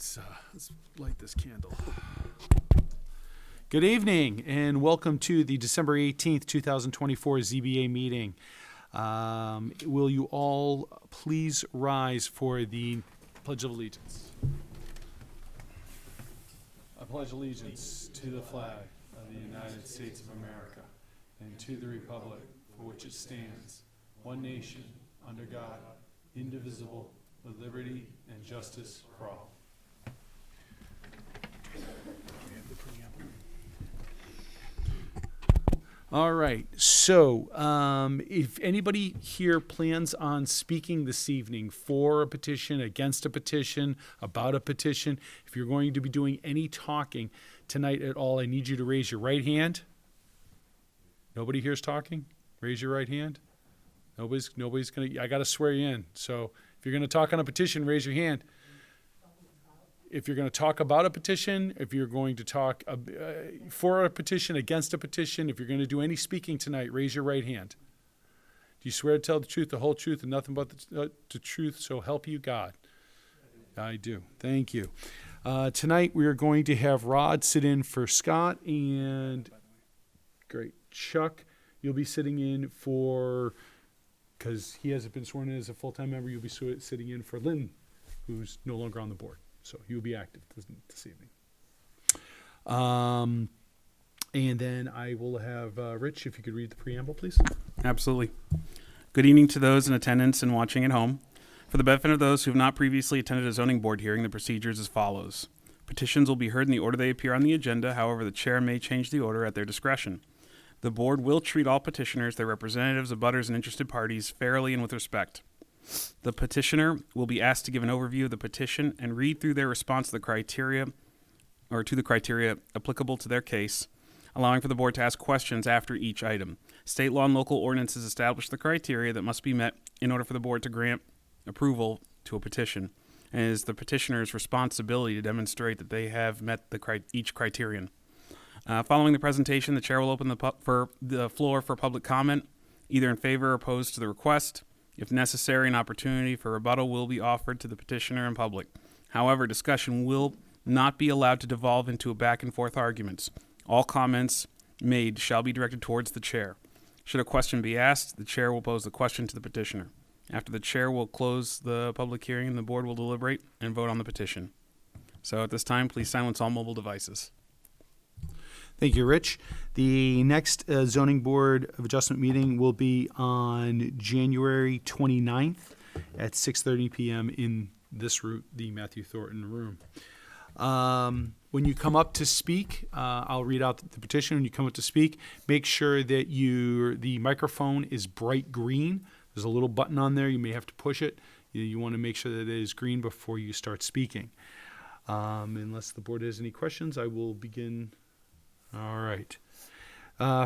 Let's light this candle. Good evening, and welcome to the December 18th, 2024 ZBA meeting. Will you all please rise for the Pledge of Allegiance? I pledge allegiance to the flag of the United States of America and to the republic for which it stands, one nation, under God, indivisible, with liberty and justice for all. All right, so if anybody here plans on speaking this evening for a petition, against a petition, about a petition, if you're going to be doing any talking tonight at all, I need you to raise your right hand. Nobody here's talking? Raise your right hand. Nobody's gonna, I gotta swear you in. So if you're gonna talk on a petition, raise your hand. If you're going to talk about a petition, if you're going to talk for a petition, against a petition, if you're going to do any speaking tonight, raise your right hand. Do you swear to tell the truth, the whole truth, and nothing but the truth, so help you God? I do. Thank you. Tonight we are going to have Rod sit in for Scott, and great. Chuck, you'll be sitting in for, because he hasn't been sworn in as a full-time member, you'll be sitting in for Lynn, who's no longer on the board. So he will be active this evening. And then I will have Rich, if you could read the preamble, please. Absolutely. Good evening to those in attendance and watching at home. For the benefit of those who have not previously attended a zoning board hearing, the procedure is as follows. Petitions will be heard in the order they appear on the agenda. However, the chair may change the order at their discretion. The board will treat all petitioners, their representatives, abutters, and interested parties fairly and with respect. The petitioner will be asked to give an overview of the petition and read through their response to the criteria applicable to their case, allowing for the board to ask questions after each item. State law and local ordinances establish the criteria that must be met in order for the board to grant approval to a petition, and it is the petitioner's responsibility to demonstrate that they have met each criterion. Following the presentation, the chair will open the floor for public comment, either in favor or opposed to the request. If necessary, an opportunity for rebuttal will be offered to the petitioner in public. However, discussion will not be allowed to devolve into a back-and-forth arguments. All comments made shall be directed towards the chair. Should a question be asked, the chair will pose the question to the petitioner. After the chair will close the public hearing, the board will deliberate and vote on the petition. So at this time, please silence all mobile devices. Thank you, Rich. The next Zoning Board of Adjustment meeting will be on January 29th at 6:30 p.m. in this room, the Matthew Thornton room. When you come up to speak, I'll read out the petition. When you come up to speak, make sure that the microphone is bright green. There's a little button on there. You may have to push it. You want to make sure that it is green before you start speaking. Unless the board has any questions, I will begin. All right.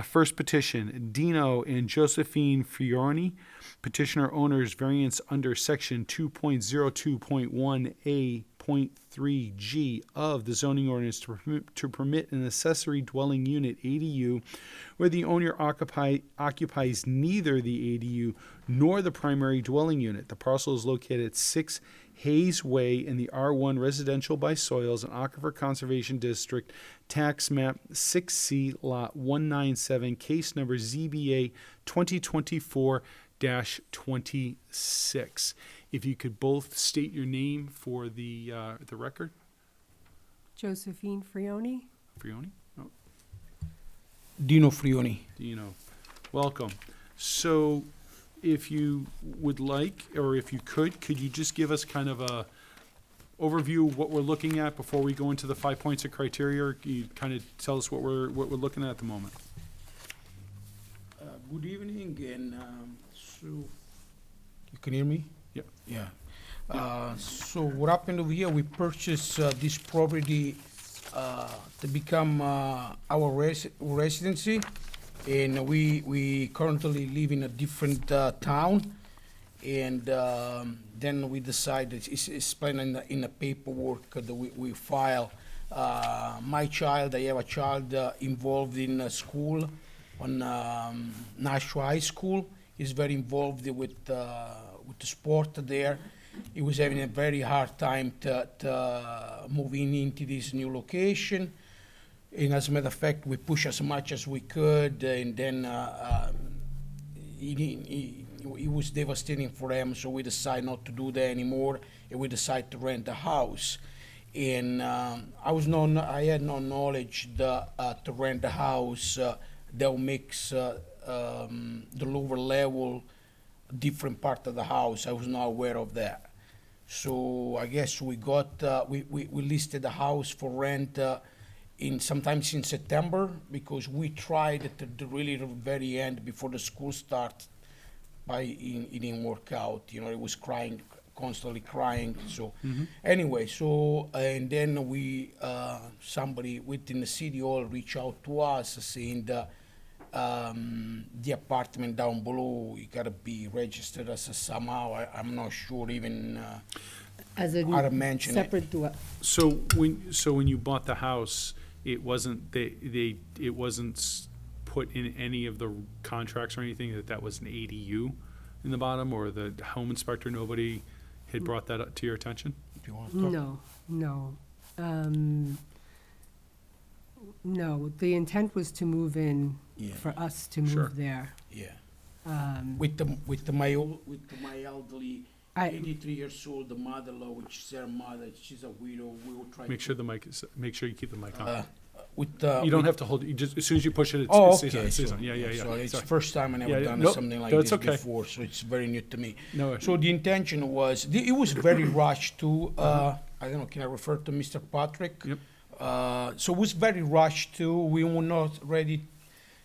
First petition, Dino and Josephine Frioni, petitioner owners variance under section 2.02.1A.3G of the zoning ordinance to permit an accessory dwelling unit ADU where the owner occupies neither the ADU nor the primary dwelling unit. The parcel is located at 6 Hayes Way in the R1 Residential by Soils and Aquifer Conservation District, Tax Map 6C, Lot 197, case number ZBA 2024-26. If you could both state your name for the record. Josephine Frioni. Frioni? Oh. Dino Frioni. Dino. Welcome. So if you would like, or if you could you just give us kind of a overview of what we're looking at before we go into the 5 points of criteria? Or you kind of tell us what we're looking at the moment. Good evening, and so you can hear me? Yep. Yeah. So what happened over here? We purchased this property to become our residency, and we currently live in a different town, and then we decided it's planned in the paperwork that we file. I have a child involved in school on Nashua High School. He's very involved with the sport there, he was having a very hard time to moving into this new location. And as a matter of fact, we pushed as much as we could, and then it was devastating for him, so we decided not to do that anymore, and we decided to rent the house. And I had no knowledge that to rent the house that makes the lower level different part of the house. I was not aware of that. So I guess we got we listed the house for rent sometimes in September, because we tried at the really very end before the school starts. It didn't work out. You know, it was crying, constantly crying. So anyway, and then somebody within the city hall reached out to us saying that the apartment down below, you gotta be registered as somehow. I'm not sure even As a how to mention it. separate So when you bought the house, it wasn't it wasn't put in any of the contracts or anything that was an ADU in the bottom, or the home inspector, nobody had brought that up to your attention? Do you want to talk? No. No, the intent was to move in Yeah. for us to Sure. move there. Yeah. Um, With my elderly, I- 83 years old, the mother-in-law, which is her mother, she's a widow. We will try. Make sure make sure you keep the mic on. You You don't have to hold it. You just, as soon as you push it, Oh, it stays on. okay. It stays on. Yeah. So it's Sorry. the first time I never Yeah, yeah. done Nope. something like No, this it's okay. before, so it's very new to me. No, So the intention was, it was very rushed too. I don't know, can I refer to Mr. Patrick? Yep. So it was very rushed too. We were not ready.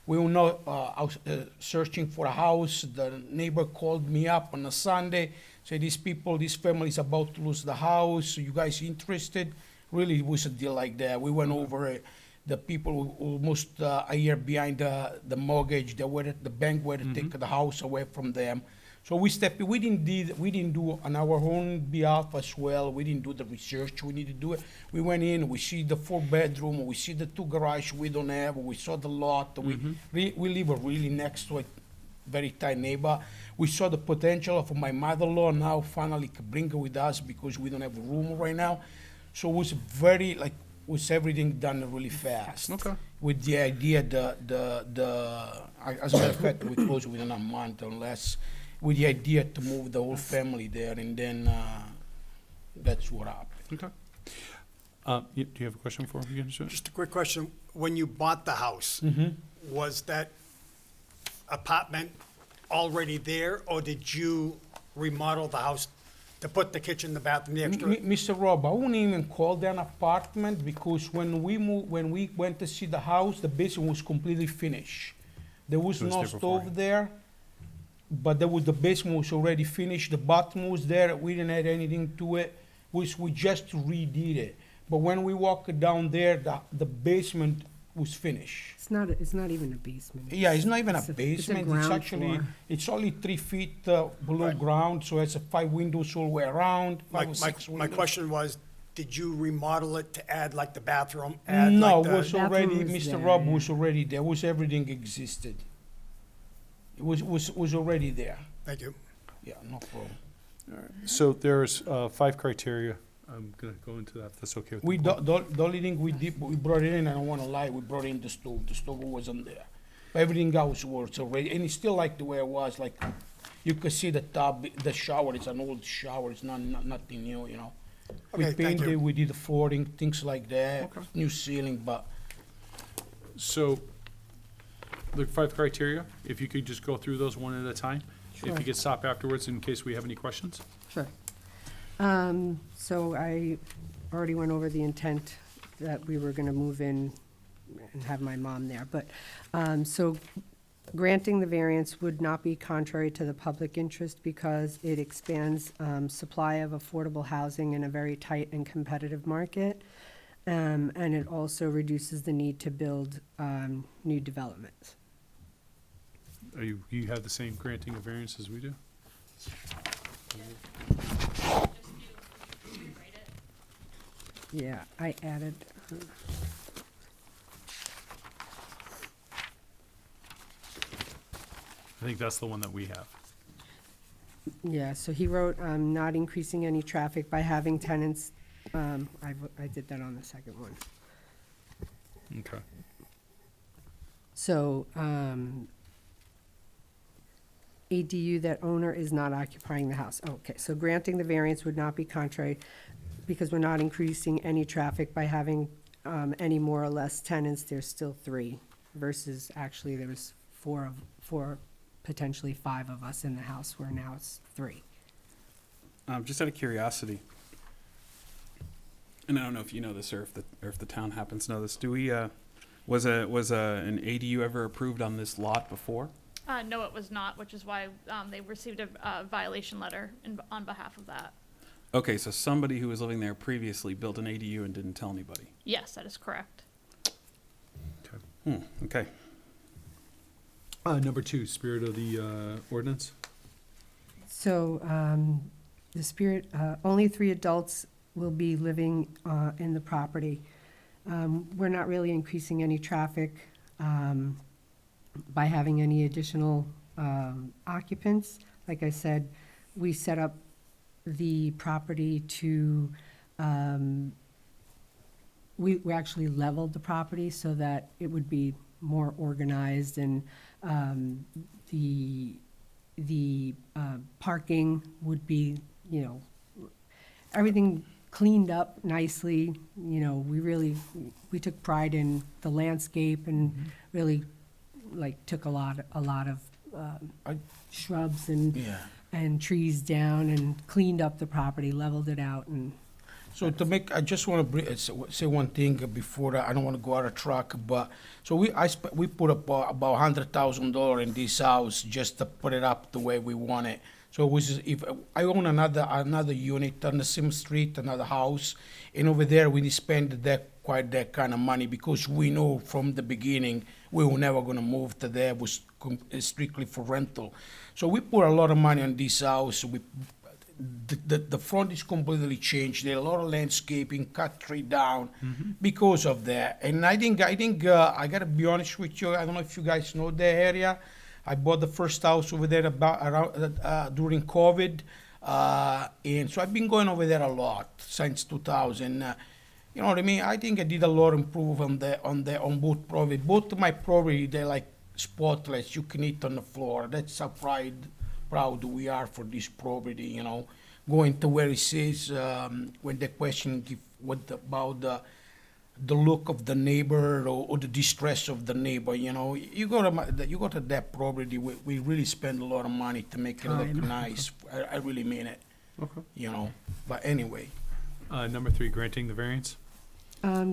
We were not out searching for a house. The neighbor called me up on a Sunday, said this family is about to lose the house. You guys interested? Really, it was a deal like that. We went over it. The people were almost a year behind the mortgage. The bank were to take the house away from them. So we stepped. We didn't do on our own behalf as well. We didn't do the research. We need to do it. We went in. We see the 4-bedroom. We see the 2 garage we don't have. We saw the lot. We live really next to a very tight neighbor. We saw the potential of my mother-in-law now finally bring her with us because we don't have room right now. So it was was everything done really fast. Okay. With the idea, as a matter of fact, we closed within a month or less, with the idea to move the whole family there, and then that's what happened. Okay. Do you have a question for me? Just a quick question. When you bought the house, was that apartment already there, or did you remodel the house to put the kitchen, the bathroom, the extra? Mr. Rob, I wouldn't even call that an apartment, because when we went to see the house, the basement was completely finished. There was It was no there before. stove there, but the basement was already finished. The bathroom was there. We didn't add anything to it. We just redid it. But when we walked down there, the basement was finished. It's not even a basement. Yeah, it's not even a It's a basement. It's ground actually, floor. it's only 3 feet below ground, so it's 5 windows all the way around, 5 or 6 My windows. question was, did you remodel it to add like the bathroom? Add No, like it was the, already, Bathroom was Mr. there, Rob yeah. was already there, was everything existed. It was already there. thank you. Yeah, no problem. So there's 5 criteria. I'm gonna go into that. If that's okay with We, the board. the only thing we did, we brought it in, I don't wanna lie, we brought in the stove. The stove wasn't there. But everything else was already, and it's still like the way it was, like, you could see the tub, the shower, it's an old shower, it's nothing new, you know. We Okay, thank you. painted, we did the flooring, things like that, Okay. new ceiling, but So the 5 criteria, if you could just go through those one at a time. If Sure. you could stop afterwards in case we have any questions. Sure. So I already went over the intent that we were gonna move in and have my mom there, but, so granting the variance would not be contrary to the public interest because it expands, supply of affordable housing in a very tight and competitive market. And it also reduces the need to build, new developments. You have the same granting of variance as we do? Yeah, I added, I think that's the one that we have. Yeah, so he wrote, not increasing any traffic by having tenants, I did that on the second one. Okay. So, ADU that owner is not occupying the house. Okay, so granting the variance would not be contrary because we're not increasing any traffic by having, any more or less tenants. There's still 3 versus actually there was 4, potentially 5 of us in the house where now it's 3. Just out of curiosity, and I don't know if you know this or if the town happens to know this. Do we was an ADU ever approved on this lot before? No, it was not, which is why they received a violation letter on behalf of that. Okay, so somebody who was living there previously built an ADU and didn't tell anybody. Yes, that is correct. Okay. Number 2, spirit of the ordinance. So, the spirit, only 3 adults will be living in the property. We're not really increasing any traffic by having any additional occupants. Like I said, we set up the property to, we actually leveled the property so that it would be more organized, and the parking would be, you know, everything cleaned up nicely. You know, we took pride in the landscape and really like took a lot of shrubs and trees down and cleaned up the property, leveled it out, and So to make, I just want to say one thing before I don't want to go out of track, but so we put up about $100,000 in this house just to put it up the way we want it. So it was, if I own another unit on the same street, another house, and over there we spend quite that kind of money because we know from the beginning we were never going to move to there. It was strictly for rental. So we put a lot of money on this house. The front is completely changed. There are a lot of landscaping, cut tree down because of that. And I think I gotta be honest with you. I don't know if you guys know the area. I bought the first house over there during COVID, and so I've been going over there a lot since 2000. You know what I mean? I think I did a lot of improve on both property. Both of my property, they're like spotless. You can eat on the floor. That's how proud we are for this property, you know. Going to where it says, when the question about the look of the neighbor or the distress of the neighbor, you know, you go to that property, we really spend a lot of money to make it look nice. I really mean it, you know, but anyway. Number 3, granting the variance.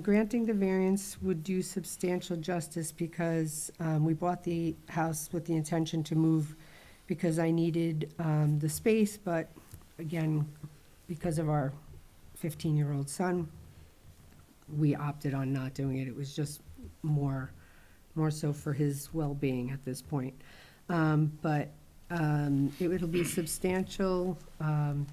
granting the variance would do substantial justice because we bought the house with the intention to move because I needed the space, but again, because of our 15-year-old son, we opted on not doing it. It was just more so for his well-being at this point. But it'll be substantial, and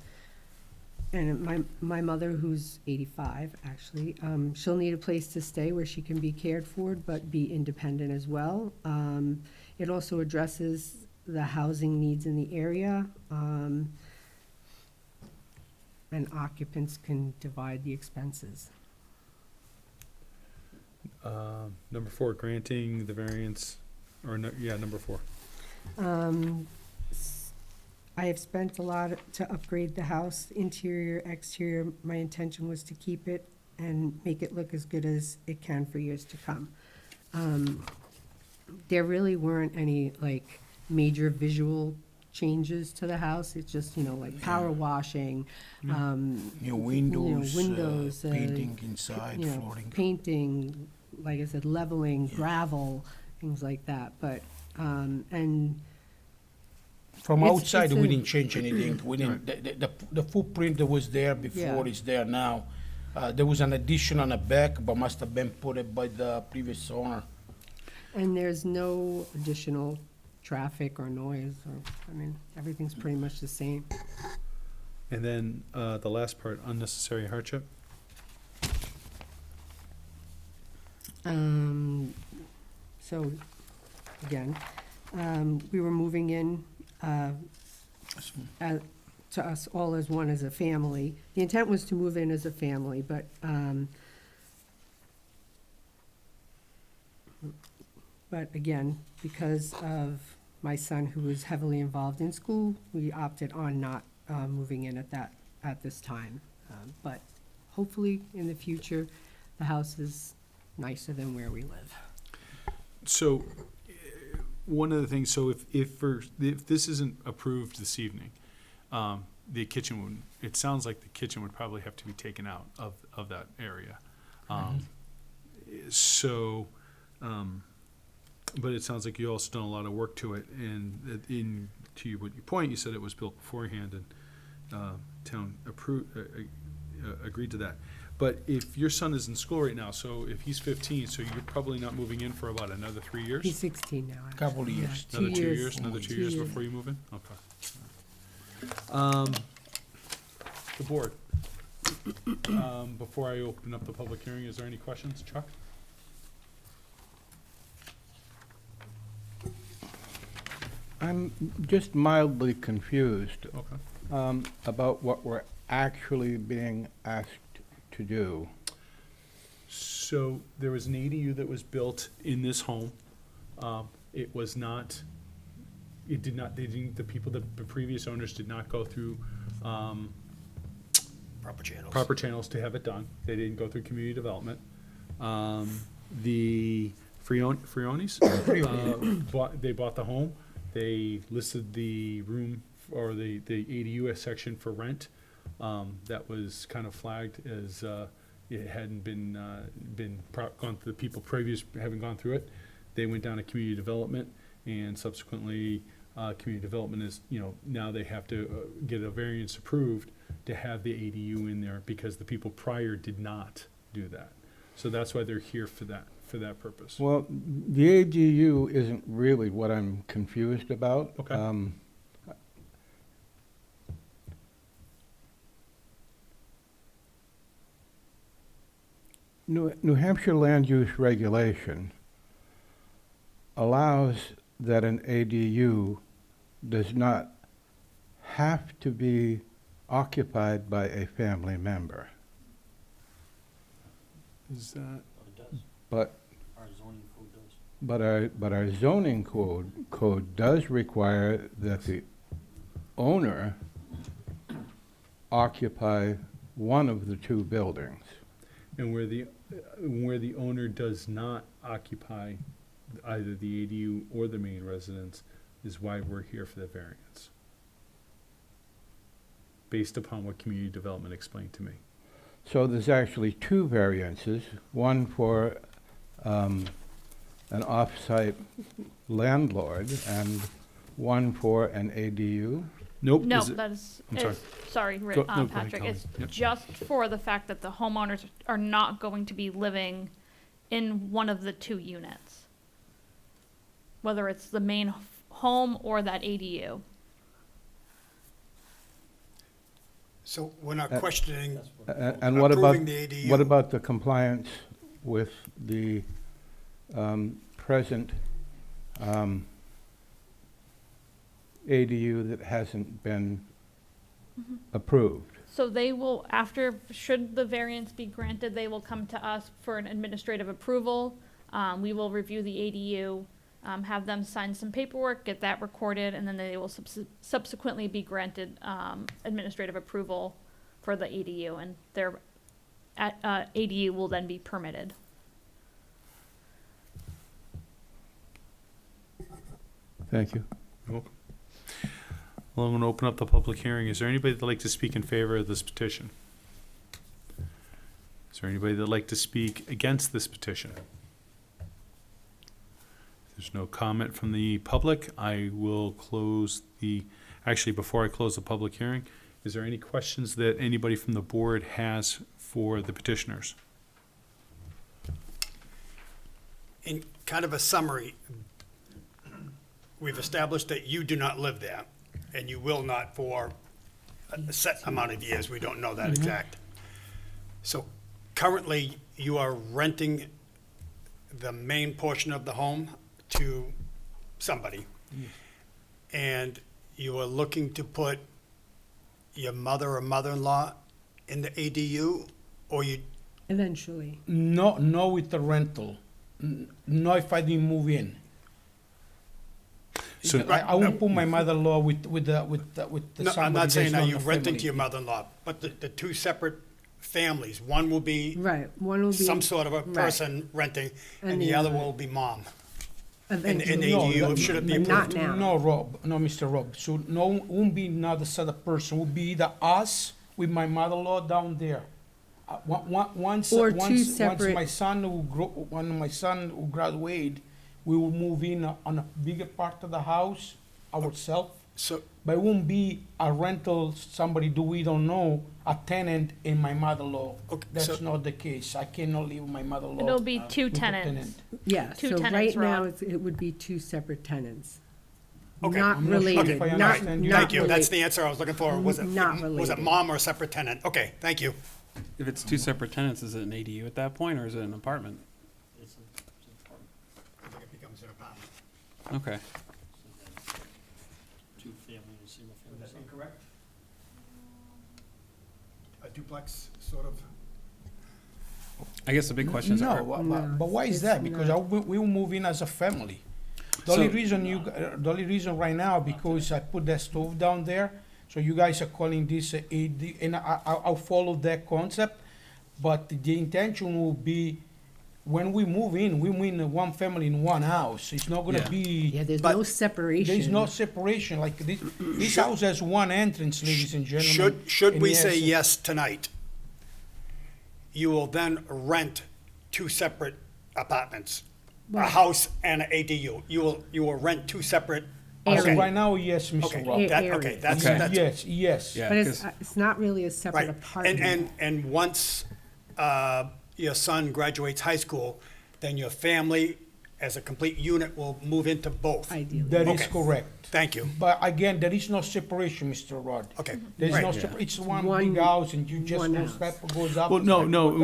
my mother, who's 85, actually, she'll need a place to stay where she can be cared for, but be independent as well. It also addresses the housing needs in the area, and occupants can divide the expenses. Number 4, granting the variance, or no, yeah, number 4. I have spent a lot to upgrade the house, interior, exterior. My intention was to keep it and make it look as good as it can for years to come. There really weren't any, like, major visual changes to the house. It's just, like power washing, New windows, windows, painting inside, flooring. painting, like I said, leveling, gravel, things like that. But, and From It's- outside, it's we a- didn't change anything. We didn't, the footprint that was there before Yeah. is there now. There was an addition on the back, but must have been put it by the previous owner. And there's no additional traffic or noise, everything's pretty much the same. And then the last part, unnecessary hardship. So, again, we were moving in, to us all as one as a family. The intent was to move in as a family, but again, because of my son who was heavily involved in school, we opted on not moving in at this time. But hopefully in the future, the house is nicer than where we live. So, one of the things, so if this isn't approved this evening, the kitchen would, it sounds like the kitchen would probably have to be taken out of that area. So, but it sounds like you also done a lot of work to it, and to your point, you said it was built beforehand, and town agreed to that. But if your son is in school right now, so if he's 15, so you're probably not moving in for about another 3 years? He's 16 now, actually. Couple of years. Yeah, Another 2 years, another 2 years before you move in? Okay. The board. Before I open up the public hearing, is there any questions? Chuck? I'm just mildly confused Okay. about what we're actually being asked to do. So there was an ADU that was built in this home. It was not, it did not, they didn't, the previous owners did not go through Proper channels. proper channels to have it done. They didn't go through community development. The Frionis, they bought the home. They listed the room or the ADU section for rent. That was kind of flagged as it hadn't been gone through, the people previous haven't gone through it. They went down to community development, and subsequently community development is, now they have to get a variance approved to have the ADU in there because the people prior did not do that. So that's why they're here for that purpose. Well, the ADU isn't really what I'm confused about. Okay. New Hampshire land use regulation allows that an ADU does not have to be occupied by a family member. Is that, But our zoning code does require that the owner occupy one of the two buildings. and where the owner does not occupy either the ADU or the main residence is why we're here for the variance. Based upon what community development explained to me. So there's actually two variances, one for an off-site landlord and one for an ADU. Nope. No, is it- that is, I'm sorry. sorry, Go- no, go ahead, Patrick, Colleen. it's Yep. just for the fact that the homeowners are not going to be living in one of the two units. Whether it's the main home or that ADU. So we're not questioning, And what about, Approving the ADU. what about the compliance with the present ADU that hasn't been approved? So they will, should the variance be granted, they will come to us for an administrative approval. We will review the ADU, have them sign some paperwork, get that recorded, and then they will subsequently be granted administrative approval for the ADU, and their ADU will then be permitted. Thank you. You're welcome. Well, I'm going to open up the public hearing. Is there anybody that'd like to speak in favor of this petition? Is there anybody that'd like to speak against this petition? If there's no comment from the public, I will close actually, before I close the public hearing, is there any questions that anybody from the board has for the petitioners? in kind of a summary, we've established that you do not live there, and you will not for a set amount of years. We don't know that exact. So currently, you are renting the main portion of the home to somebody. And you are looking to put your mother or mother-in-law in the ADU, or you, Eventually. No with the rental. No if I didn't move in. So- I won't put my mother-in-law with the no, somebody I'm not saying that's that not you the rent family. into your mother-in-law, but the two separate families, one will be Right, one will be. some sort of a right, person renting, And and the the other other- will be mom. in the Eventually. ADU, that- should it be But not approved? now. No, Rob, no, Mr. Rob. So no, won't be another set of person. Will be either us with my mother-in-law down there. Once, Or two once separate- my son will grow, when my son will graduate, we will move in on a bigger part of the house ourselves. So, But it won't be a rental, somebody do we don't know, a tenant in my mother-in-law. Okay, That's so- not the case. I cannot leave my mother-in-law. It'll be two with a tenants. tenant. Yeah, Two so tenants, right now, Rob. it would be two separate tenants. Okay. Not I'm not sure related, if I not, understand you. not thank you, that's related. the answer I was looking for. Was it, Not was it related. mom or a separate tenant? Okay, thank you. If it's two separate tenants, is it an ADU at that point, or is it an apartment? I think it becomes an apartment. Okay. Two-family and single-family. Would that be correct? A duplex, sort of? I guess the big question is, No, are, but why is it's that? Because not. we will move in as a family. The So- only reason the only reason right now, because I put that stove down there, so you guys are calling this a AD, and I'll follow that concept, but the intention will be, when we move in one family in one house. It's not gonna Yeah. be, Yeah, there's But no separation. there's no separation, like this house has one entrance, ladies and gentlemen. Should and we yes, say yes tonight, you will then rent two separate apartments, a Well- house and an ADU. You will rent two separate. As of Okay. right now, yes, Mr. Okay, Rob. that, Area. okay, that's, Okay. that's, Yes. yeah, But 'cause- it's not really a separate right. apartment. And once, your son graduates high school, then your family as a complete unit will move into both. Ideally. That is Okay. correct. Thank you. But again, there is no separation, Mr. Rod. Okay, There's no, great. it's one One- big house and you just one go house. step goes up. Well, no, step no, goes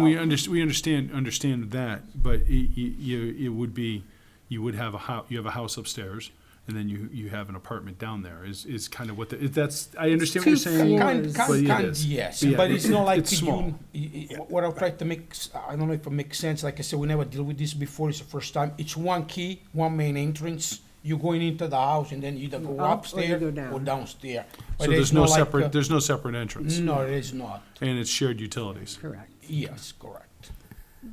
we down. understand that, but it would be, you would have you have a house upstairs, and then you have an apartment down there, is kind of what that's, I understand what you're Two saying. floors. but it Kind, is. yes, Yeah, but it's not like it's small. what I'll try to make, I don't know if it makes sense, like I said, we never deal with this before, it's the first time. It's one key, one main entrance, you're going into the house and then you either go Up or you upstairs go or down. downstairs. But So there's it's no not like, separate, there's no separate entrance, no, it is not. and it's shared utilities. Correct. Yes, correct.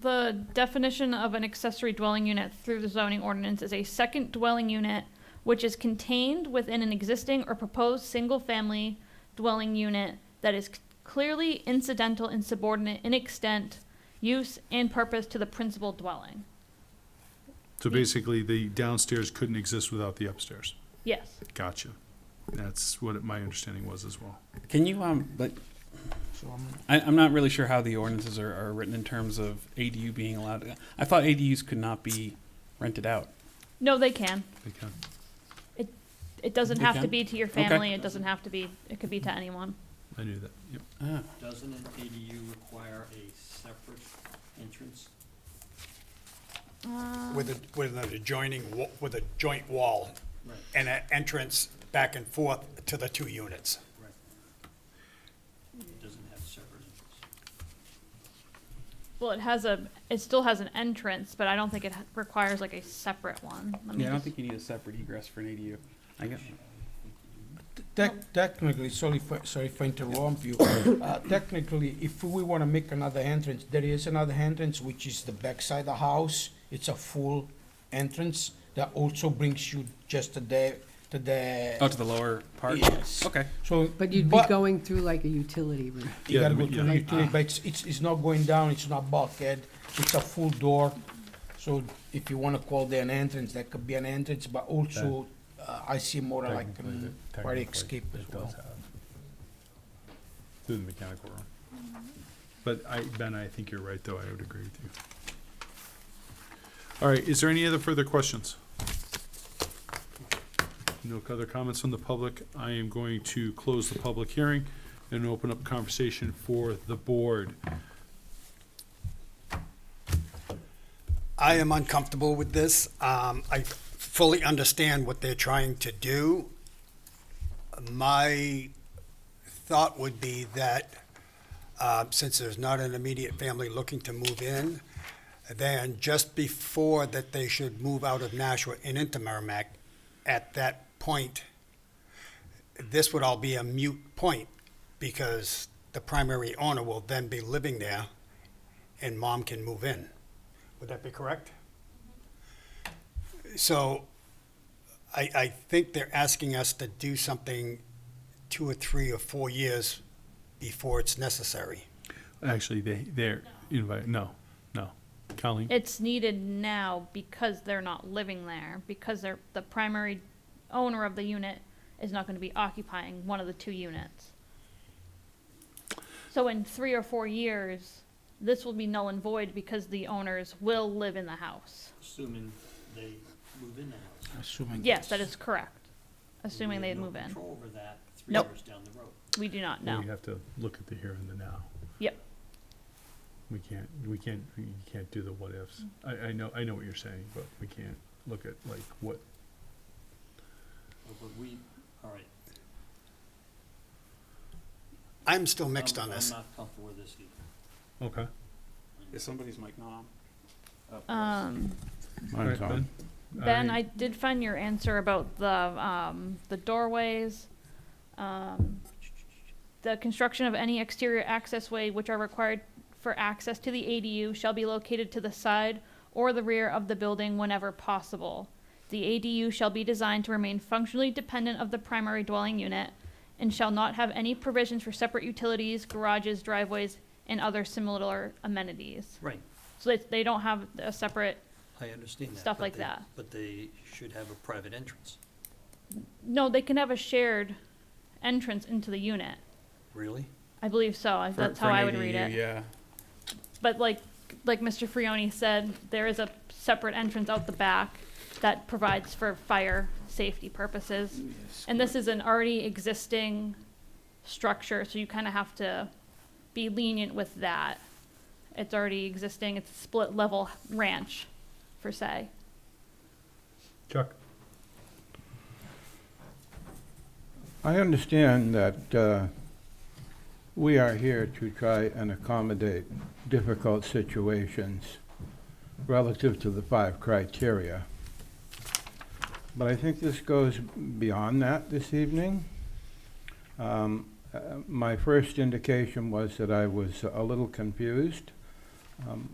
The definition of an accessory dwelling unit through the zoning ordinance is a second dwelling unit which is contained within an existing or proposed single-family dwelling unit that is clearly incidental and subordinate in extent, use, and purpose to the principal dwelling. So basically, the downstairs couldn't exist without the upstairs. Yes. Gotcha. That's what my understanding was as well. can you, like, So I'm not really sure how the ordinances are written in terms of ADU being allowed. I thought ADUs could not be rented out. No, they can. They can. It doesn't They have to can? be to your Okay. family. It doesn't have to be, it could be to anyone. I knew that, yep. Ah, Doesn't an ADU require a separate entrance? With an adjoining, with a joint wall Right. and an entrance back and forth to the two units. Right. It doesn't have a separate entrance. Well, it still has an entrance, but I don't think it requires like a separate one. Let me yeah, I don't just- think you need a separate egress for an ADU. I guess. Technically, sorry if I interrupt you. Technically, if we want to make another entrance, there is another entrance, which is the back side of the house. It's a full entrance that also brings you just to the, Oh, to the lower part? Yes. Okay. so. But you'd be going through like a utility room. You Yeah, gotta go yeah. to the utility, but it's not going down, it's not bulkhead, it's a full door. So if you wanna call there an entrance, that could be an entrance, but also, I see more like fire escape as well. Through the mechanical room. But Ben, I think you're right, though, I would agree with you. All right, is there any other further questions? No other comments from the public. I am going to close the public hearing and open up conversation for the board. I am uncomfortable with this. I fully understand what they're trying to do. My thought would be that, since there's not an immediate family looking to move in, then just before that they should move out of Nashua and into Merrimack, at that point, this would all be a moot point, because the primary owner will then be living there, and mom can move in. Would that be correct? So, I think they're asking us to do something 2 or 3 or 4 years before it's necessary. Actually, they're invited, no. Colleen? It's needed now because they're not living there, because the primary owner of the unit is not going to be occupying one of the 2 units. So in 3 or 4 years, this will be null and void because the owners will live in the house. Assuming they move in the house. Assuming. Yes, that is correct. Assuming they We have move no in. control over that 3 Nope. years down the road. We do not know. We have to look at the here and the now. Yep. We can't do the what ifs. I know what you're saying, but we can't look at like what, But we, all right. I'm still mixed on I'm this. not comfortable with this either. okay. Is somebody's mic not on? Mine's Alright, on. Ben, I did find your answer about the doorways. The construction of any exterior access way which are required for access to the ADU shall be located to the side or the rear of the building whenever possible. The ADU shall be designed to remain functionally dependent of the primary dwelling unit and shall not have any provisions for separate utilities, garages, driveways, and other similar amenities. Right, So they don't have a separate, I understand that. Stuff but like they- that. But they should have a private entrance. no, they can have a shared entrance into the unit. Really? I believe so. That's how I would read it. Yeah. But like Mr. Frioni said, there is a separate entrance out the back that provides for fire safety purposes. And this is an already existing structure, so you kind of have to be lenient with that. It's already existing. It's a split level ranch, per se. Chuck? I understand that we are here to try and accommodate difficult situations relative to the 5 criteria. But I think this goes beyond that this evening. My first indication was that I was a little confused.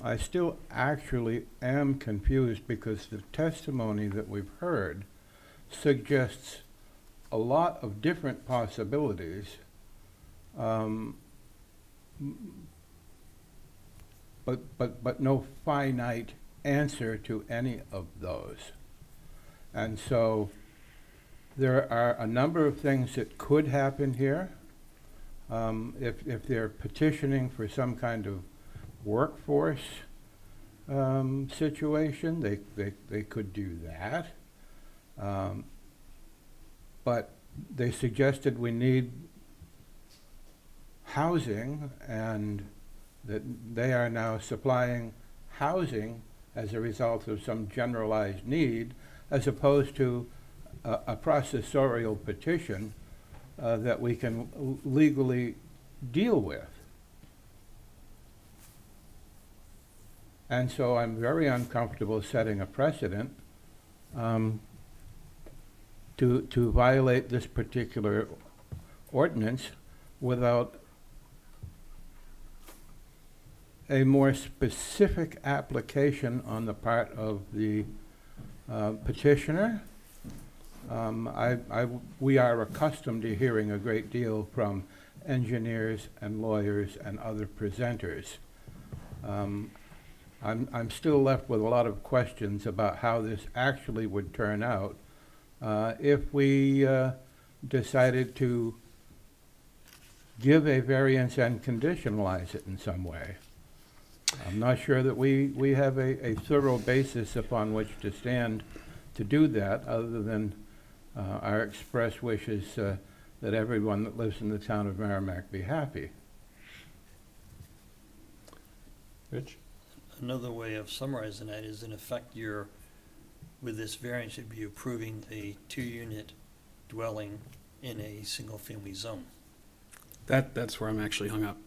I still actually am confused because the testimony that we've heard suggests a lot of different possibilities, but no finite answer to any of those. And so there are a number of things that could happen here. If they're petitioning for some kind of workforce situation, they could do that. But they suggested we need housing, and that they are now supplying housing as a result of some generalized need, as opposed to a processorial petition that we can legally deal with. And so I'm very uncomfortable setting a precedent to violate this particular ordinance without a more specific application on the part of the petitioner. We are accustomed to hearing a great deal from engineers and lawyers and other presenters. I'm still left with a lot of questions about how this actually would turn out if we decided to give a variance and conditionalize it in some way. I'm not sure that we have a thorough basis upon which to stand to do that, other than our express wishes that everyone that lives in the town of Merrimack be happy. Rich? Another way of summarizing that is, in effect, with this variance, you'd be approving a 2-unit dwelling in a single-family zone. That's where I'm actually hung up.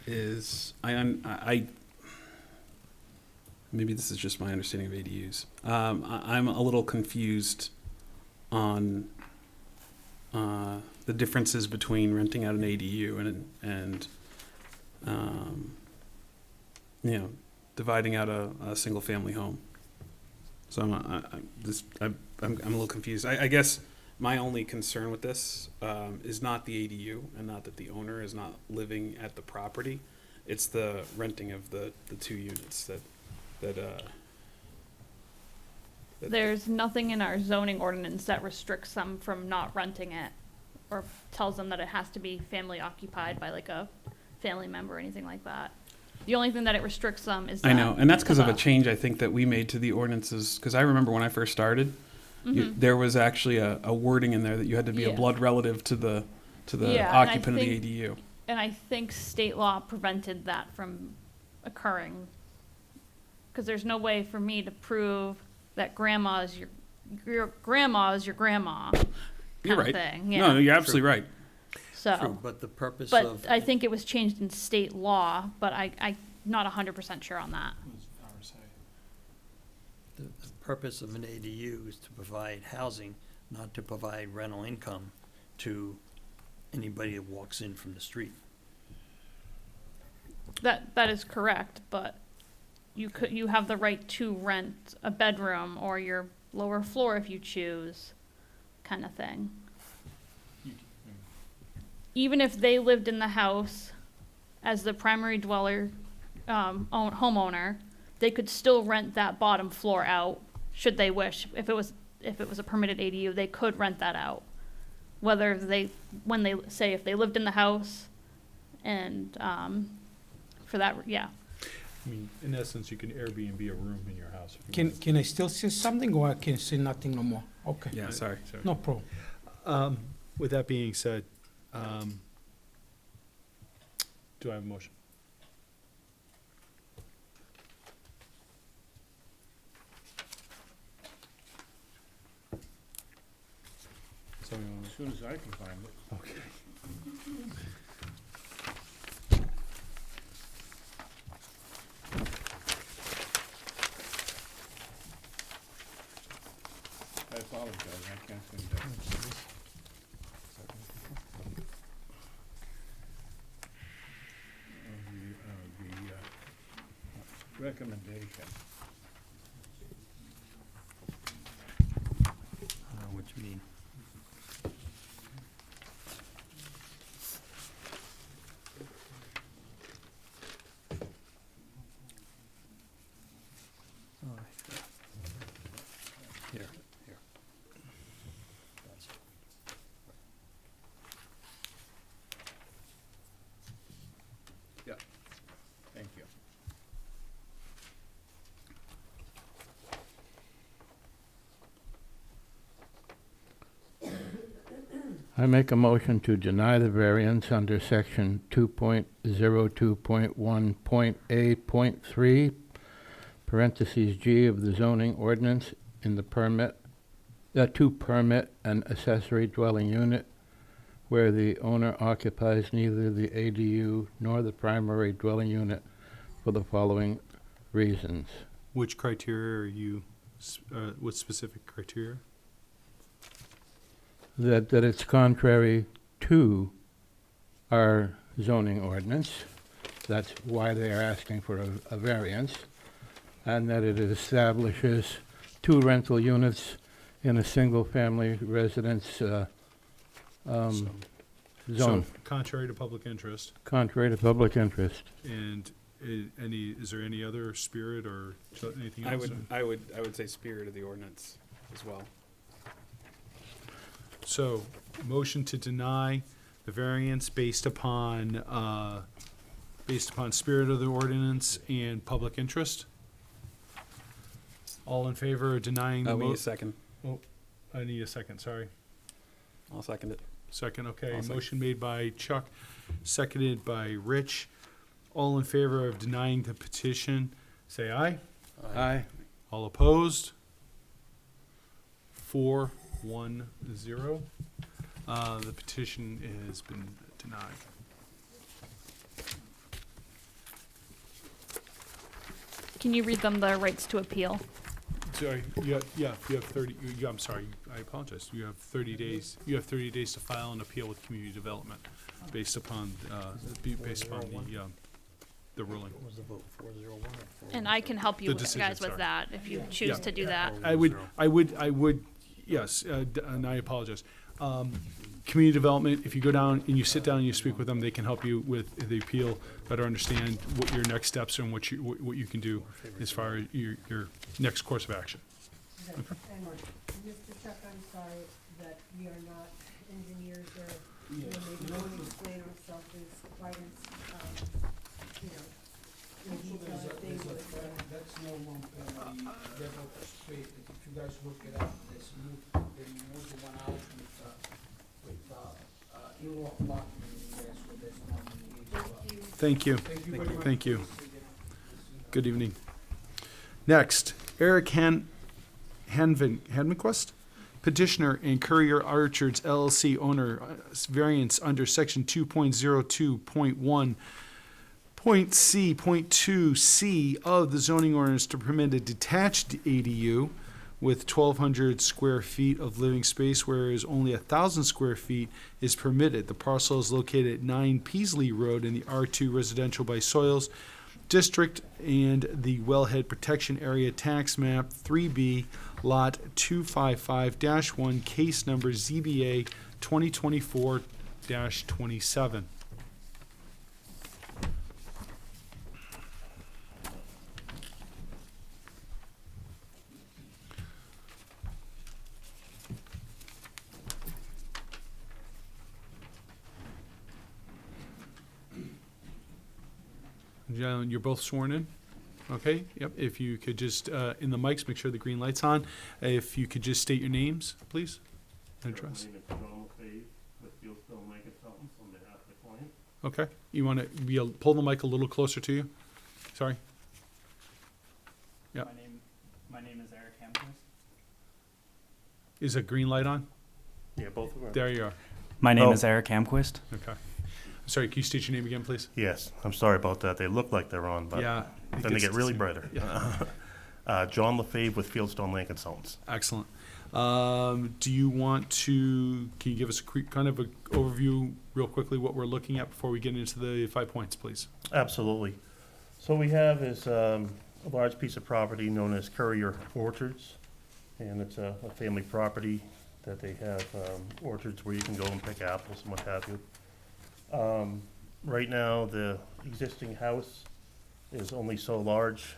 Is I maybe this is just my understanding of ADUs. I'm a little confused on the differences between renting out an ADU and you know, dividing out a single family home. So I'm a little confused. I guess my only concern with this is not the ADU and not that the owner is not living at the property. It's the renting of the two units that There's nothing in our zoning ordinance that restricts them from not renting it or tells them that it has to be family occupied by like a family member or anything like that. The only thing that it restricts them is I know, and that's because of a the- change I think that we made to the ordinances. Because I remember when I first started, there was actually a wording in there that you had to be a Yeah. blood relative to the Yeah, and I occupant of the think- ADU. And I think state law prevented that from occurring. Because there's no way for me to prove that grandma is your grandma is your grandma. You're kind of right. thing, No, yeah. you're absolutely right. So, True, but the purpose but of, I think it was changed in state law, but I'm not 100% sure on that. the purpose of an ADU is to provide housing, not to provide rental income to anybody that walks in from the street. That is correct, but you have the right to rent a bedroom or your lower floor if you choose, kind of thing. Even if they lived in the house as the primary dweller, homeowner, they could still rent that bottom floor out, should they wish. If it was a permitted ADU, they could rent that out. Whether if they lived in the house, and for that, yeah. I mean, in essence, you can Airbnb a room in your house. If you Can I still say something, or I can say nothing no more? Okay. Yeah, sorry. No problem. With that being said, do I have a motion? As soon as I can find it. Okay. I apologize, I can't find that. The recommendation. What you mean? Here, here. That's it. Yeah, thank you. I make a motion to deny the variance under section 2.02.1.A.3, parentheses G of the zoning ordinance in the permit, to permit an accessory dwelling unit where the owner occupies neither the ADU nor the primary dwelling unit for the following reasons. Which criteria are you, what specific criteria? That it's contrary to our zoning ordinance. That's why they are asking for a variance. And that it establishes 2 rental units in a single-family residence zone, So, contrary to public interest, contrary to public interest. and is there any other spirit or anything I else? would say spirit of the ordinance as well. So, motion to deny the variance based upon spirit of the ordinance and public interest? All in favor of denying the We need a second. I need a second, sorry. I'll second it. Second, okay. I'll second. Motion made by Chuck, seconded by Rich. All in favor of denying the petition, say aye. Aye. All opposed? 4-1-0. The petition has been denied. Can you read them the rights to appeal? Sorry, you have 30, I'm sorry, I apologize. You have 30 days, to file an appeal with community development based upon, the ruling. What was the vote, 401 or 401? And I can help you The guys decision, with sorry. that if you Yeah. choose to do that. I would, yes, and I apologize. Community development, if you go down and you sit down and you speak with them, they can help you with the appeal, better understand what your next steps are and what you can do as far as your next course of action. And Mr. Chuck, I'm sorry that we are not engineers or, maybe we don't explain ourselves as quite as, in detail as they would. That's no one family level street. If you guys look it up, let's move the one out with in-law apartment in there, so there's nothing. Thank you. Thank you very much. Thank you. Good evening. Next, Eric Hanvenquist, petitioner and Courier Orchards LLC owner, variance under section 2.02.1. Point C, point 2C of the zoning ordinance to permit a detached ADU with 1,200 square feet of living space, whereas only 1,000 square feet is permitted. The parcel is located at 9 Peasley Road in the R2 Residential by Soils District and the Wellhead Protection Area Tax Map 3B, Lot 255-1, case number ZBA 2024-27. Gentlemen, you're both sworn in? Okay, yep, if you could just, in the mics, make sure the green light's on. If you could just state your names, please, and address. My name is John LaFave with Fieldstone Lake Consultants on behalf of the client. Okay, you want to pull the mic a little closer to you? Sorry. Yep. My name is Eric Hamquist. Is a green light on? Yeah, both of them. There you are. My name Oh. is Eric Hamquist. Okay. Sorry, can you state your name again, please? Yes, I'm sorry about that. They look like they're on, but Yeah. it then they gets get really the same. brighter. Yeah. John LaFave with Fieldstone Lake Consultants. Excellent. Do you want to, can you give us a kind of an overview real quickly what we're looking at before we get into the 5 points, please? Absolutely. So what we have is a large piece of property known as Courier Orchards, and it's a family property that they have orchards where you can go and pick apples and what have you. Right now, the existing house is only so large.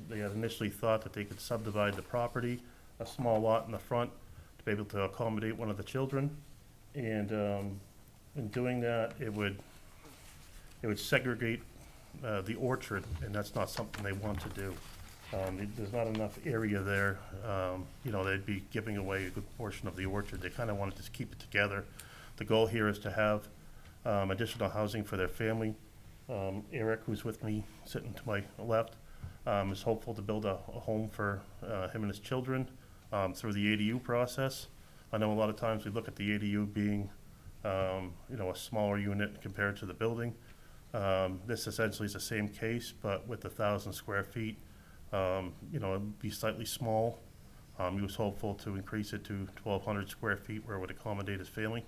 They had initially thought that they could subdivide the property, a small lot in the front, to be able to accommodate one of the children. And in doing that, it would segregate the orchard, and that's not something they want to do. There's not enough area there. They'd be giving away a good portion of the orchard. They kind of want to just keep it together. The goal here is to have additional housing for their family. Eric, who's with me, sitting to my left, is hopeful to build a home for him and his children through the ADU process. I know a lot of times we look at the ADU being, a smaller unit compared to the building. This essentially is the same case, but with 1,000 square feet. It'd be slightly small. He was hopeful to increase it to 1,200 square feet where it would accommodate his family.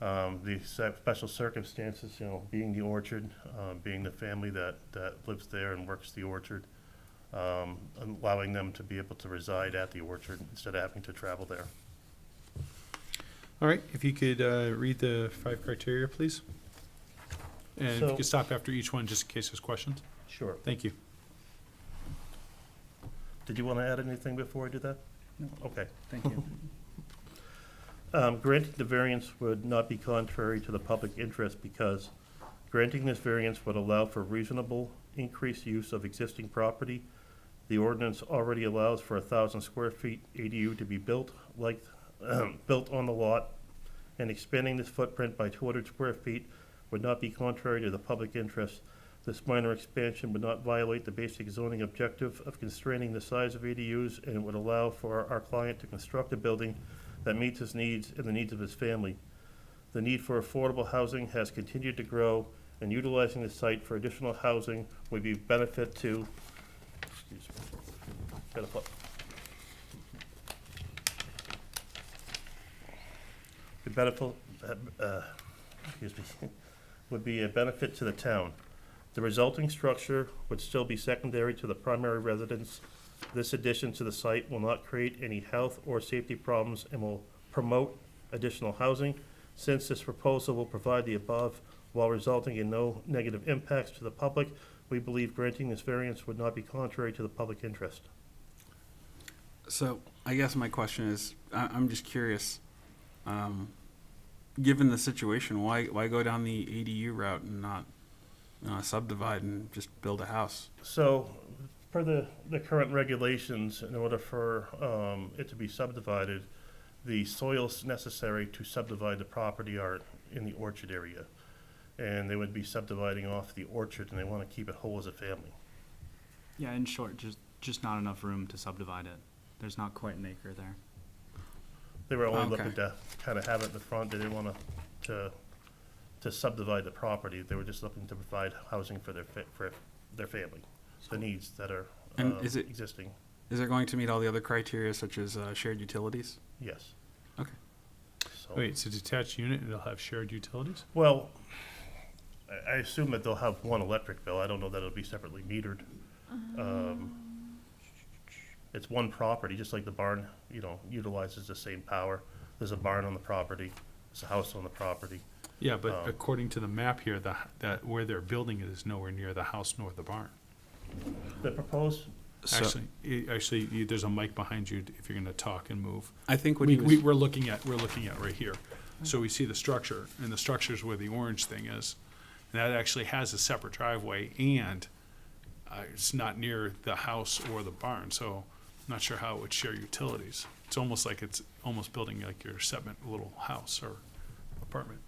The special circumstances, being the orchard, being the family that lives there and works the orchard, allowing them to be able to reside at the orchard instead of having to travel there. All right, if you could read the 5 criteria, please. And if you So- could stop after each one, just in case there's questions. Sure. Thank you. Did you want to add anything before I do that? No. Okay. Thank you. Granting the variance would not be contrary to the public interest because granting this variance would allow for reasonable increased use of existing property. The ordinance already allows for 1,000 square feet ADU to be built on the lot, and expanding this footprint by 200 square feet would not be contrary to the public interest. This minor expansion would not violate the basic zoning objective of constraining the size of ADUs, and it would allow for our client to construct a building that meets his needs and the needs of his family. The need for affordable housing has continued to grow, and utilizing the site for additional housing would be benefit to, excuse me, gotta flip. The benefit, excuse me, would be a benefit to the town. The resulting structure would still be secondary to the primary residence. This addition to the site will not create any health or safety problems and will promote additional housing. Since this proposal will provide the above while resulting in no negative impacts to the public, we believe granting this variance would not be contrary to the public interest. So I guess my question is, I'm just curious, given the situation, why go down the ADU route and not subdivide and just build a house? So, per the current regulations, in order for it to be subdivided, the soils necessary to subdivide the property are in the orchard area. And they would be subdividing off the orchard, and they want to keep it whole as a family. Yeah, in short, just not enough room to subdivide it. There's not quite an acre there. They were only Okay. looking to kind of have it in the front. They didn't want to subdivide the property. They were just looking to provide housing for their family, the needs that are And is it- existing. Is it going to meet all the other criteria such as shared utilities? Yes. Okay. So, Wait, it's a detached unit and it'll have shared utilities? well, I assume that they'll have one electric bill. I don't know that it'll be separately metered. It's one property, just like the barn, utilizes the same power. There's a barn on the property, there's a house on the property. Yeah, but according to the map here, that where they're building it is nowhere near the house nor the barn. The proposed, So Actually, there's a mic behind you if you're gonna talk and move. I think what he was, We're looking at right here. So we see the structure, and the structure's where the orange thing is. And that actually has a separate driveway, and it's not near the house or the barn, so I'm not sure how it would share utilities. It's almost like it's almost building like your separate little house or apartment.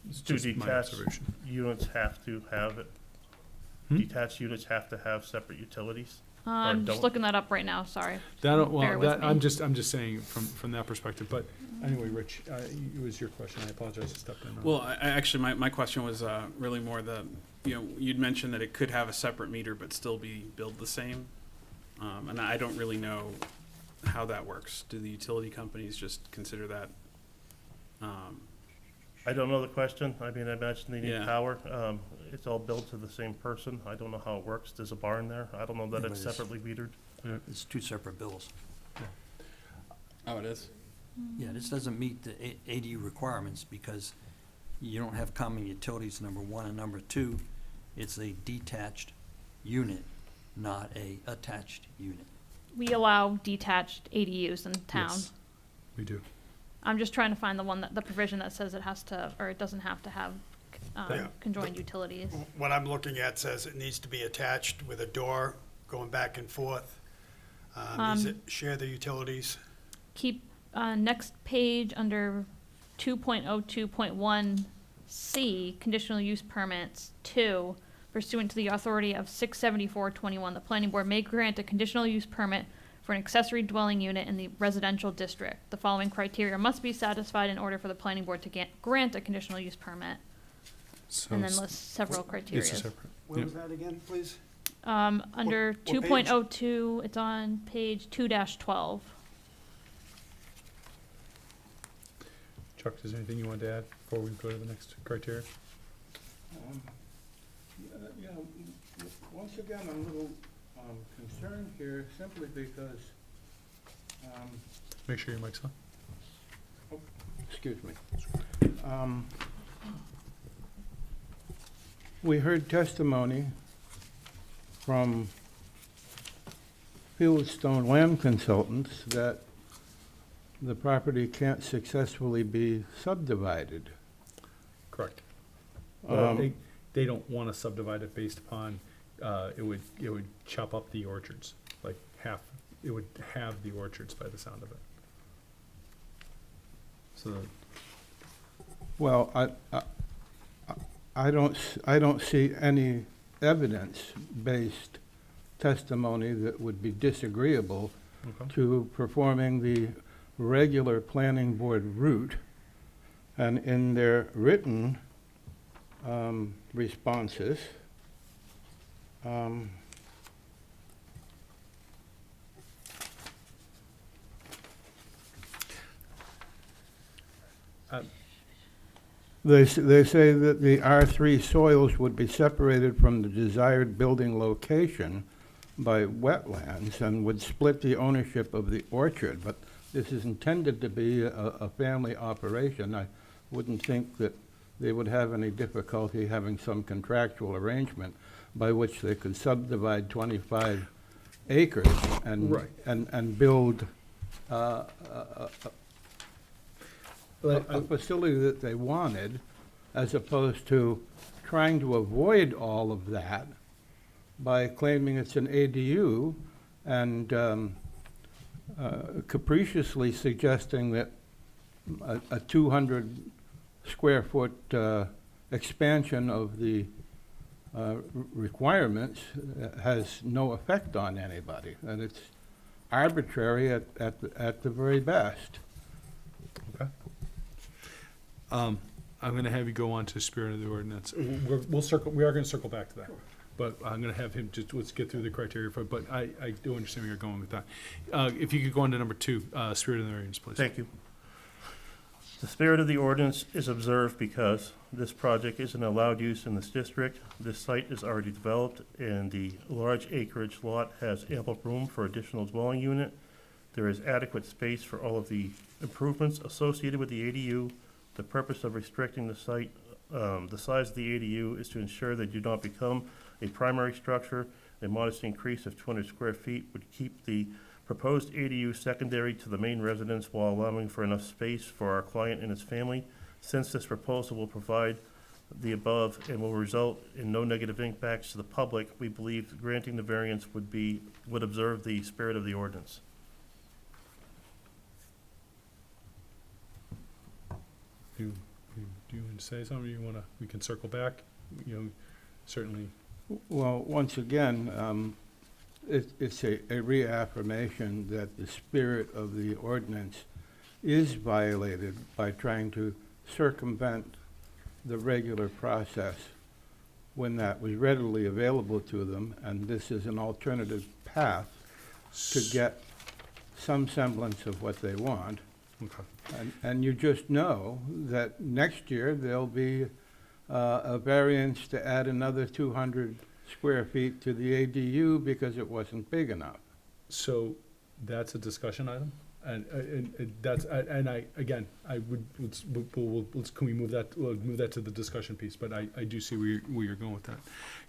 It's two just my detached observation. units have to have it. Hmm? Detached units have to have separate utilities. I'm don't- just looking that up right now, sorry. That, Bear with me. I'm just saying from that perspective, but anyway, Rich, it was your question, I apologize to step in. well, actually, my question was really more you'd mentioned that it could have a separate meter but still be billed the same. And I don't really know how that works. Do the utility companies just consider that? I don't know the question. I mean, I imagine they need Yeah. power. It's all billed to the same person. I don't know how it works. There's a barn there. I don't know that Yeah, it's but it's- separately metered. It's two separate bills. Oh, it is? Yeah, this doesn't meet the ADU requirements because you don't have common utilities, number one, and number two, it's a detached unit, not a attached unit. We allow detached ADUs in town. Yes, we do. I'm just trying to find the provision that says it has to, or it doesn't have to have Yeah. conjoined utilities. What I'm looking at says it needs to be attached with a door going back and forth. Needs to share the utilities. Keep, next page under 2.02.1C, conditional use permits, 2, pursuant to the authority of 67421, the planning board may grant a conditional use permit for an accessory dwelling unit in the residential district. The following criteria must be satisfied in order for the planning board to grant a conditional use permit, So and then it's- lists several It's a criteria. separate. Where yeah. was that again, please? Under what page? 2.02, it's on page 2-12. Chuck, is there anything you wanted to add before we go to the next criteria? Once again, I'm a little concerned here simply because, Make sure your mic's on. excuse me. We heard testimony from Fieldstone Land Consultants that the property can't successfully be subdivided. Correct. Um, They don't want to subdivide it based upon, it would chop up the orchards, like it would have the orchards by the sound of it. So, Well, I don't see any evidence-based testimony that would be disagreeable okay. to performing the regular planning board route. And in their written responses, they say that the R3 soils would be separated from the desired building location by wetlands and would split the ownership of the orchard, but this is intended to be a family operation. I wouldn't think that they would have any difficulty having some contractual arrangement by which they could subdivide 25 acres and, Right. and build a facility that they wanted, as opposed to trying to avoid all of that by claiming it's an ADU and capriciously suggesting that a 200 square foot expansion of the requirements has no effect on anybody, and it's arbitrary at the very best. Okay. I'm gonna have you go on to spirit of the ordinance. We are gonna circle back to that. But I'm gonna have him just, let's get through the criteria for, but I do understand where you're going with that. If you could go on to number 2, spirit of the variance, please. Thank you. The spirit of the ordinance is observed because this project is an allowed use in this district. This site is already developed, and the large acreage lot has ample room for additional dwelling unit. There is adequate space for all of the improvements associated with the ADU. The purpose of restricting the site, the size of the ADU, is to ensure they do not become a primary structure. A modest increase of 200 square feet would keep the proposed ADU secondary to the main residence while allowing for enough space for our client and his family. Since this proposal will provide the above and will result in no negative impacts to the public, we believe granting the variance would observe the spirit of the ordinance. Do you want to say something? We can circle back? Certainly. Well, once again, it's a reaffirmation that the spirit of the ordinance is violated by trying to circumvent the regular process when that was readily available to them, and this is an alternative path to get some semblance of what they want. Okay. And you just know that next year there'll be a variance to add another 200 square feet to the ADU because it wasn't big enough. So that's a discussion item? And that's, and I, again, I would, can we move that, we'll move that to the discussion piece, but I do see where you're going with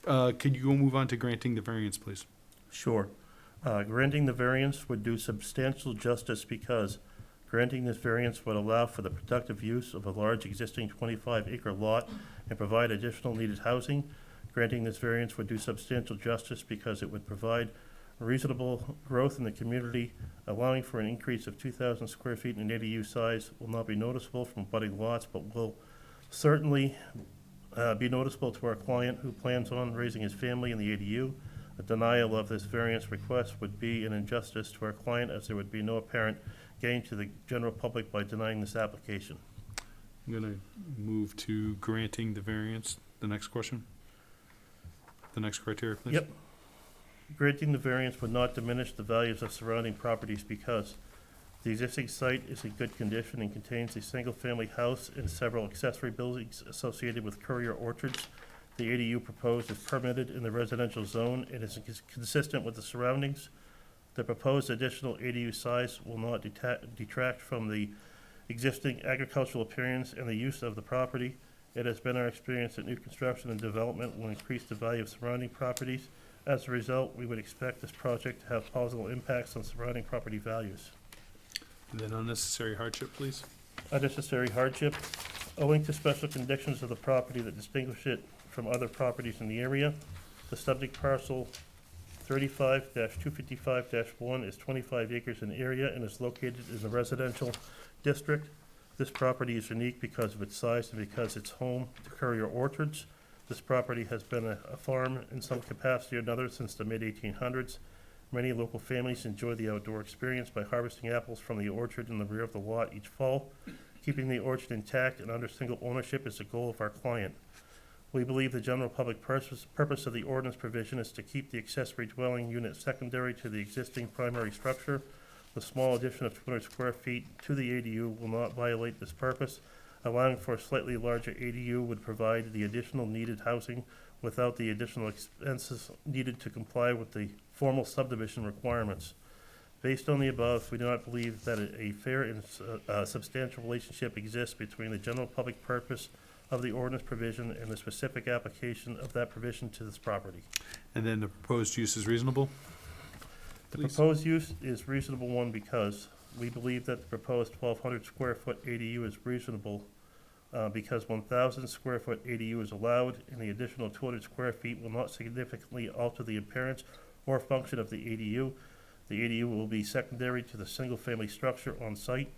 that. Could you go move on to granting the variance, please? Sure. Granting the variance would do substantial justice because granting this variance would allow for the productive use of a large existing 25-acre lot and provide additional needed housing. Granting this variance would do substantial justice because it would provide reasonable growth in the community. Allowing for an increase of 2,000 square feet in ADU size will not be noticeable from budding lots, but will certainly be noticeable to our client who plans on raising his family in the ADU. A denial of this variance request would be an injustice to our client, as there would be no apparent gain to the general public by denying this application. I'm gonna move to granting the variance. The next question? The next criteria, please? Yep. Granting the variance would not diminish the values of surrounding properties because the existing site is in good condition and contains a single-family house and several accessory buildings associated with Courier Orchards. The ADU proposed is permitted in the residential zone and is consistent with the surroundings. The proposed additional ADU size will not detract from the existing agricultural appearance and the use of the property. It has been our experience that new construction and development will increase the value of surrounding properties. As a result, we would expect this project to have positive impacts on surrounding property values. And then unnecessary hardship, please? Unnecessary hardship. Owing to special conditions of the property that distinguish it from other properties in the area, the subject parcel 35-255-1 is 25 acres in area and is located in the residential district. This property is unique because of its size and because it's home to Courier Orchards. This property has been a farm in some capacity or another since the mid-1800s. Many local families enjoy the outdoor experience by harvesting apples from the orchard in the rear of the lot each fall. Keeping the orchard intact and under single ownership is the goal of our client. We believe the general public purpose of the ordinance provision is to keep the accessory dwelling unit secondary to the existing primary structure. The small addition of 200 square feet to the ADU will not violate this purpose. Allowing for a slightly larger ADU would provide the additional needed housing without the additional expenses needed to comply with the formal subdivision requirements. Based on the above, we do not believe that a fair and substantial relationship exists between the general public purpose of the ordinance provision and the specific application of that provision to this property. And then the proposed use is reasonable? The Please. proposed use is reasonable one because we believe that the proposed 1,200 square foot ADU is reasonable because 1,000 square foot ADU is allowed and the additional 200 square feet will not significantly alter the appearance or function of the ADU. The ADU will be secondary to the single-family structure on site.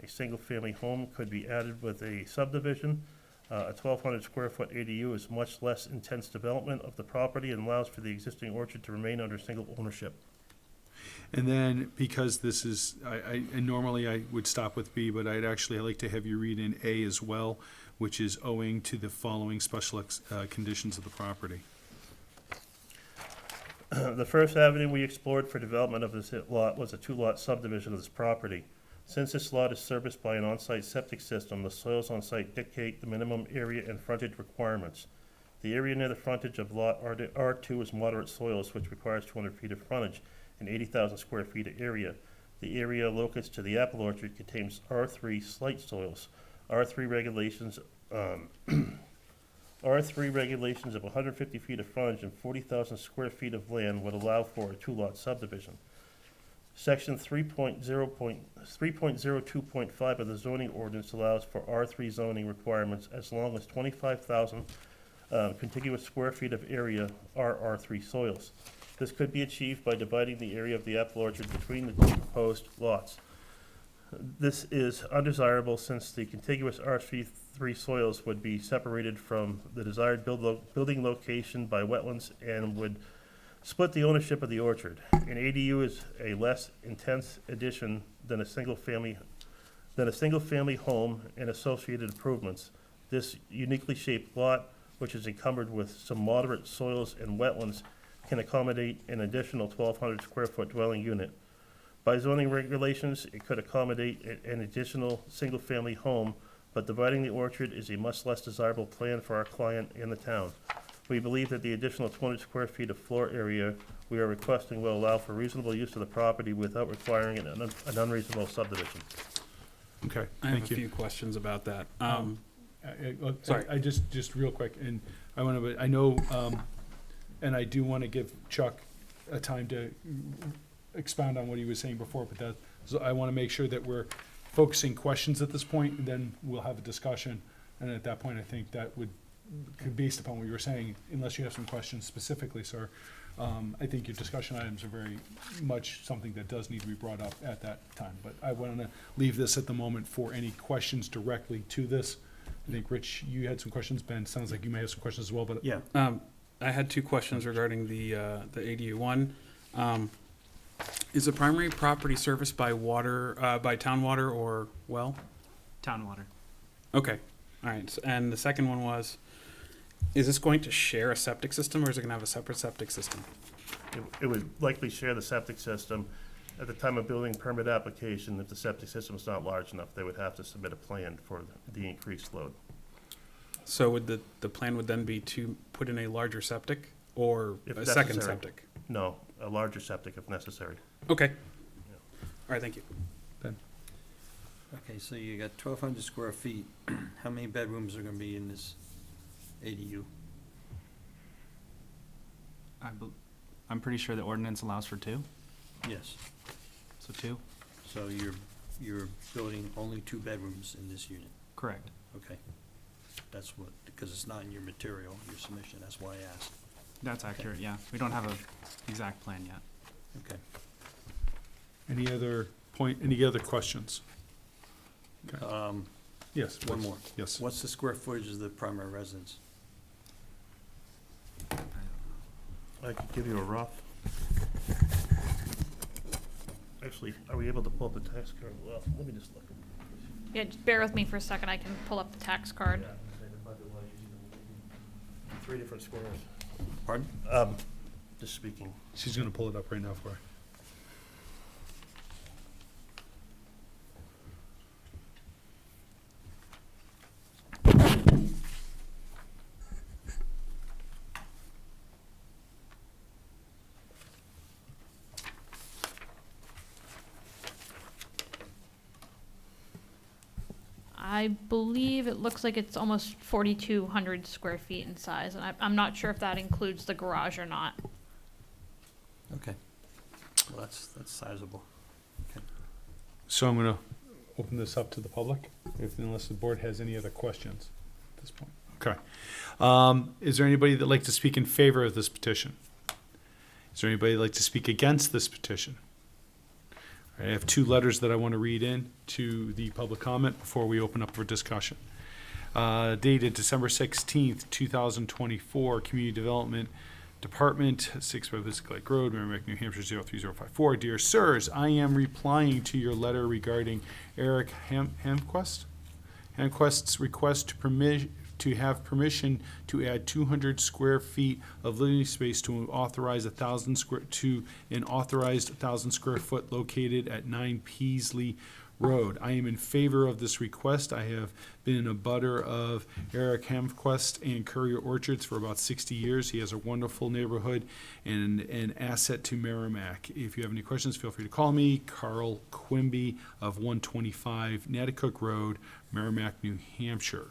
A single-family home could be added with a subdivision. A 1,200 square foot ADU is much less intense development of the property and allows for the existing orchard to remain under single ownership. And then, because this is, and normally I would stop with B, but I'd like to have you read in A as well, which is owing to the following special conditions of the property. The first avenue we explored for development of this lot was a two-lot subdivision of this property. Since this lot is serviced by an on-site septic system, the soils on site dictate the minimum area and frontage requirements. The area near the frontage of lot R2 is moderate soils, which requires 200 feet of frontage and 80,000 square feet of area. The area locus to the apple orchard contains R3 slight soils. R3 regulations of 150 feet of frontage and 40,000 square feet of land would allow for a two-lot subdivision. Section 3.02.5 of the zoning ordinance allows for R3 zoning requirements as long as 25,000 contiguous square feet of area are R3 soils. This could be achieved by dividing the area of the apple orchard between the two proposed lots. This is undesirable since the contiguous R3 soils would be separated from the desired building location by wetlands and would split the ownership of the orchard. An ADU is a less intense addition than a single-family home and associated improvements. This uniquely shaped lot, which is encumbered with some moderate soils and wetlands, can accommodate an additional 1,200 square foot dwelling unit. By zoning regulations, it could accommodate an additional single-family home, but dividing the orchard is a much less desirable plan for our client and the town. We believe that the additional 200 square feet of floor area we are requesting will allow for reasonable use of the property without requiring an unreasonable subdivision. Okay, I have thank a you. few questions about that. Sorry. I just real quick, and I know, and I do want to give Chuck a time to expound on what he was saying before, but so I want to make sure that we're focusing questions at this point, and then we'll have a discussion. And at that point, I think that based upon what you were saying, unless you have some questions specifically, sir, I think your discussion items are very much something that does need to be brought up at that time. But I want to leave this at the moment for any questions directly to this. I think, Rich, you had some questions. Ben, sounds like you may have some questions as well, but. Yeah. I had two questions regarding the ADU. One, is the primary property serviced by water, by town water or well? Town water. Okay, all right. And the second one was, is this going to share a septic system or is it going to have a separate septic system? It would likely share the septic system. At the time of building permit application, if the septic system is not large enough, they would have to submit a plan for the increased load. So would the plan would then be to put in a larger septic or If a second necessary. septic? No, a larger septic if necessary. Okay. All right, thank you. Okay, so you got 1,200 square feet. How many bedrooms are gonna be in this ADU? I'm pretty sure the ordinance allows for 2, Yes. so 2. So you're building only 2 bedrooms in this unit? Correct. Okay. That's what, because it's not in your material, your submission, that's why I asked. That's accurate, yeah. We don't have a exact plan yet. Okay. Any other questions? Okay. Yes. One please. more. Yes. What's the square footage of the primary residence? I could give you a rough. Actually, are we able to pull up the tax card? Well, let me just look. Yeah, just bear with me for a second. I can pull up the tax card. Three different squares. Pardon? Just speaking. She's gonna pull it up right now for her. I believe it looks like it's almost 4,200 square feet in size, and I'm not sure if that includes the garage or not. Okay. Well, that's sizable. So I'm gonna open this up to the public, unless the board has any other questions at this point. Okay. Is there anybody that'd like to speak in favor of this petition? Is there anybody that'd like to speak against this petition? I have two letters that I want to read in to the public comment before we open up for discussion. Dated December 16th, 2024, Community Development Department, 6 Biscuit Lake Road, Merrimack, New Hampshire, 03054. Dear Sirs, I am replying to your letter regarding Eric Hamquist's request to have permission to add 200 square feet of living space to authorize an authorized 1,000 square foot located at 9 Peasley Road. I am in favor of this request. I have been a butter of Eric Hamquist and Courier Orchards for about 60 years. He has a wonderful neighborhood and an asset to Merrimack. If you have any questions, feel free to call me, Carl Quimby of 125 Natticook Road, Merrimack, New Hampshire.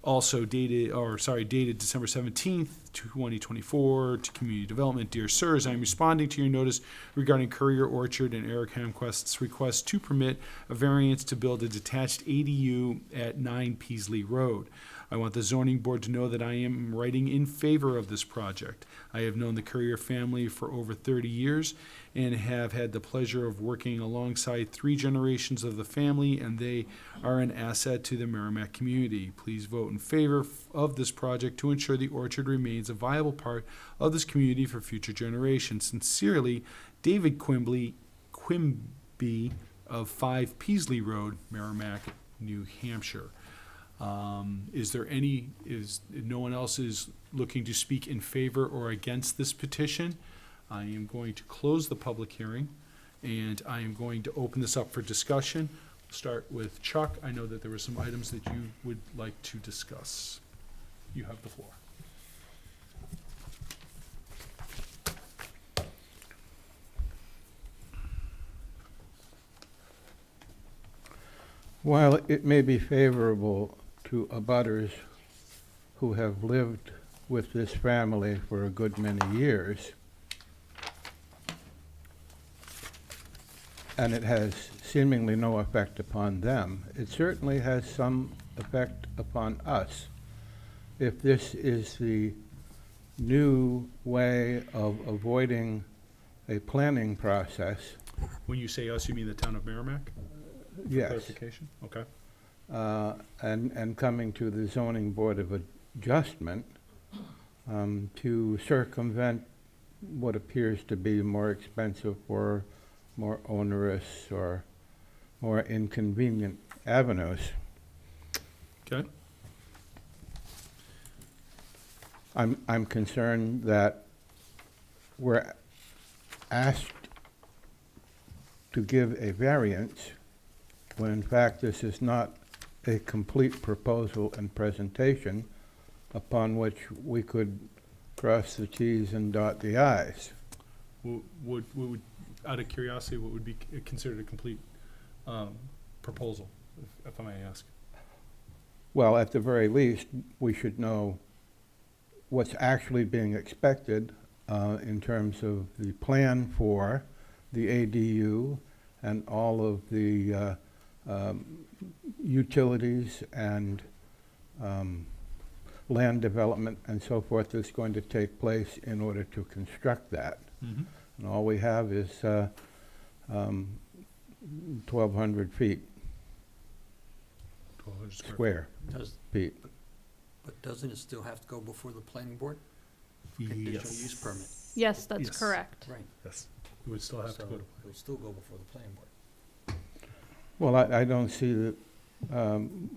Also dated December 17th, 2024, to Community Development. Dear Sirs, I am responding to your notice regarding Courier Orchard and Eric Hamquist's request to permit a variance to build a detached ADU at 9 Peasley Road. I want the zoning board to know that I am writing in favor of this project. I have known the Courier family for over 30 years and have had the pleasure of working alongside 3 generations of the family, and they are an asset to the Merrimack community. Please vote in favor of this project to ensure the orchard remains a viable part of this community for future generations. Sincerely, David Quimby of 5 Peasley Road, Merrimack, New Hampshire. Is no one else is looking to speak in favor or against this petition? I am going to close the public hearing, and I am going to open this up for discussion. Start with Chuck. I know that there were some items that you would like to discuss. You have the floor. While it may be favorable to abutters who have lived with this family for a good many years, and it has seemingly no effect upon them, it certainly has some effect upon us. If this is the new way of avoiding a planning process, When you say us, you mean the town of Merrimack? For yes, clarification? Okay. and coming to the zoning board of adjustment to circumvent what appears to be more expensive or more onerous or more inconvenient avenues. Okay. I'm concerned that we're asked to give a variance when in fact this is not a complete proposal and presentation upon which we could cross the Ts and dot the Is. What would, out of curiosity, what would be considered a complete proposal, if I may ask? Well, at the very least, we should know what's actually being expected in terms of the plan for the ADU and all of the utilities and land development and so forth that's going to take place in order to construct that. Mm-hmm. And all we have is 1,200 feet 1,200 square feet. But doesn't it still have to go before the planning board? Conditional use permit, Yes, that's Yes. correct. right. Yes. You would still have to So go to. it would still go before the planning board. Well, I don't see that